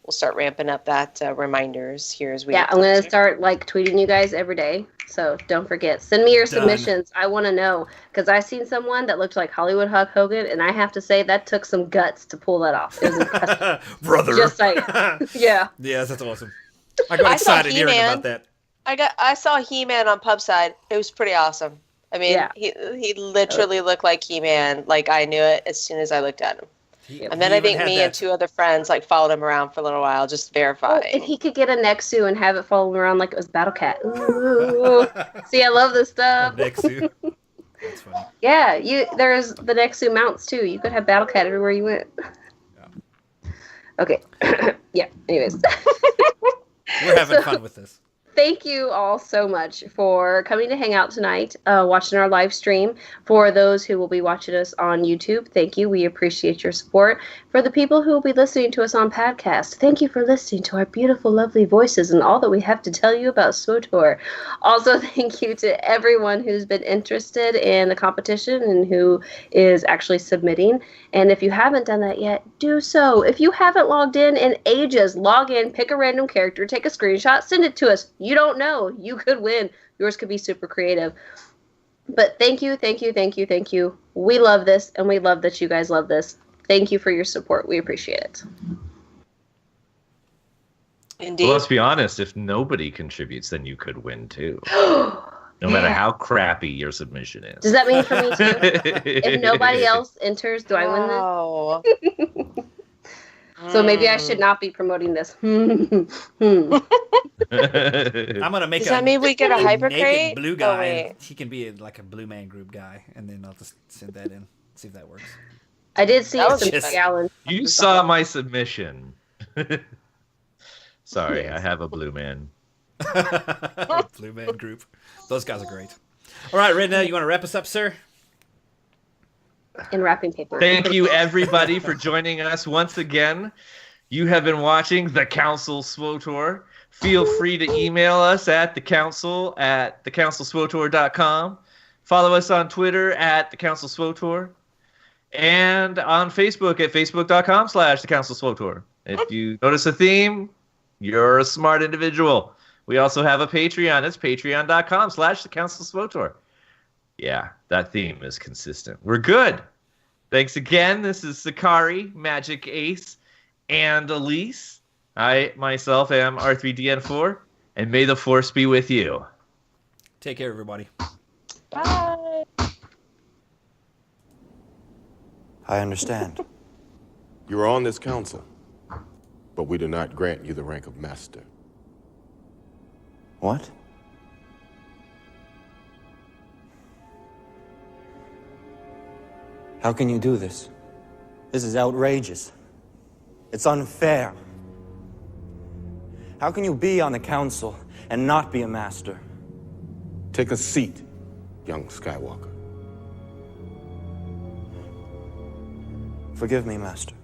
We'll start ramping up that reminders here as we. Yeah, I'm going to start tweeting you guys every day. So don't forget. Send me your Done. submissions. I want to know. Because I seen someone that looked like Hollywood Hulk Hogan, and I have to say that took some guts to pull that off. It was impressive. Brother. Just like, yeah. Yes, that's awesome. I got I saw excited hearing He-Man. about that. I saw He-Man on Pubside. It was pretty awesome. I mean, Yeah. he literally looked like He-Man. Like I knew it as soon as I looked at him. And then He I even think had me that- and 2 other friends followed him around for a little while, just Oh, verifying. if he could get a Nexu and have it follow him around like it was Battle Cat. Ooh. See, I love this stuff. Nexu. That's funny. Yeah, there's the Nexu mounts too. You could have Battle Cat everywhere you went. Okay. Yeah, anyways. We're having fun with this. Thank you all so much for coming to hang out tonight, watching our live stream. For those who will be watching us on YouTube, thank you. We appreciate your support. For the people who will be listening to us on podcast, thank you for listening to our beautiful, lovely voices and all that we have to tell you about SWOTOR. Also, thank you to everyone who's been interested in the competition and who is actually submitting. And if you haven't done that yet, do so. If you haven't logged in ages, log in, pick a random character, take a screenshot, send it to us. You don't know. You could win. Yours could be super creative. But thank you, thank you, thank you, thank you. We love this, and we love that you guys love this. Thank you for your support. We appreciate it. Indeed. Well, let's be honest. If nobody contributes, then you could win too. No matter how crappy your submission is. Does that mean for me too? If nobody else enters, do I win this? Oh. So maybe I should not be promoting this. I'm gonna make Does that mean we get a hyper naked crate? blue Oh, guy. wait. And he can be like a blue man group guy, and then I'll just send that in. See if that works. I did see That was some just- gallons. You saw my submission. Sorry, Yes. I have a blue man. Blue man group. Those guys are great. All right, Redna, you want to wrap us up, sir? In wrapping paper. Thank you, everybody, for joining us once again. You have been watching The Council SWOTOR. Feel free to email us at thecouncil@thecouncilswotor.com. Follow us on Twitter at thecouncilswotor. And on Facebook at facebook.com/thecouncilswotor. If you notice a theme, you're a smart individual. We also have a Patreon. It's patreon.com/thecouncilswotor. Yeah, that theme is consistent. We're good. Thanks again. This is Sakari, Magic Ace, and Elise. I, myself, am R3DN4, and may the Force be with you. Take care, everybody. Bye. I understand. You are on this council, but we do not grant you the rank of master. What? How can you do this? This is outrageous. It's unfair. How can you be on the council and not be a master? Take a seat, young Skywalker. Forgive me, Master.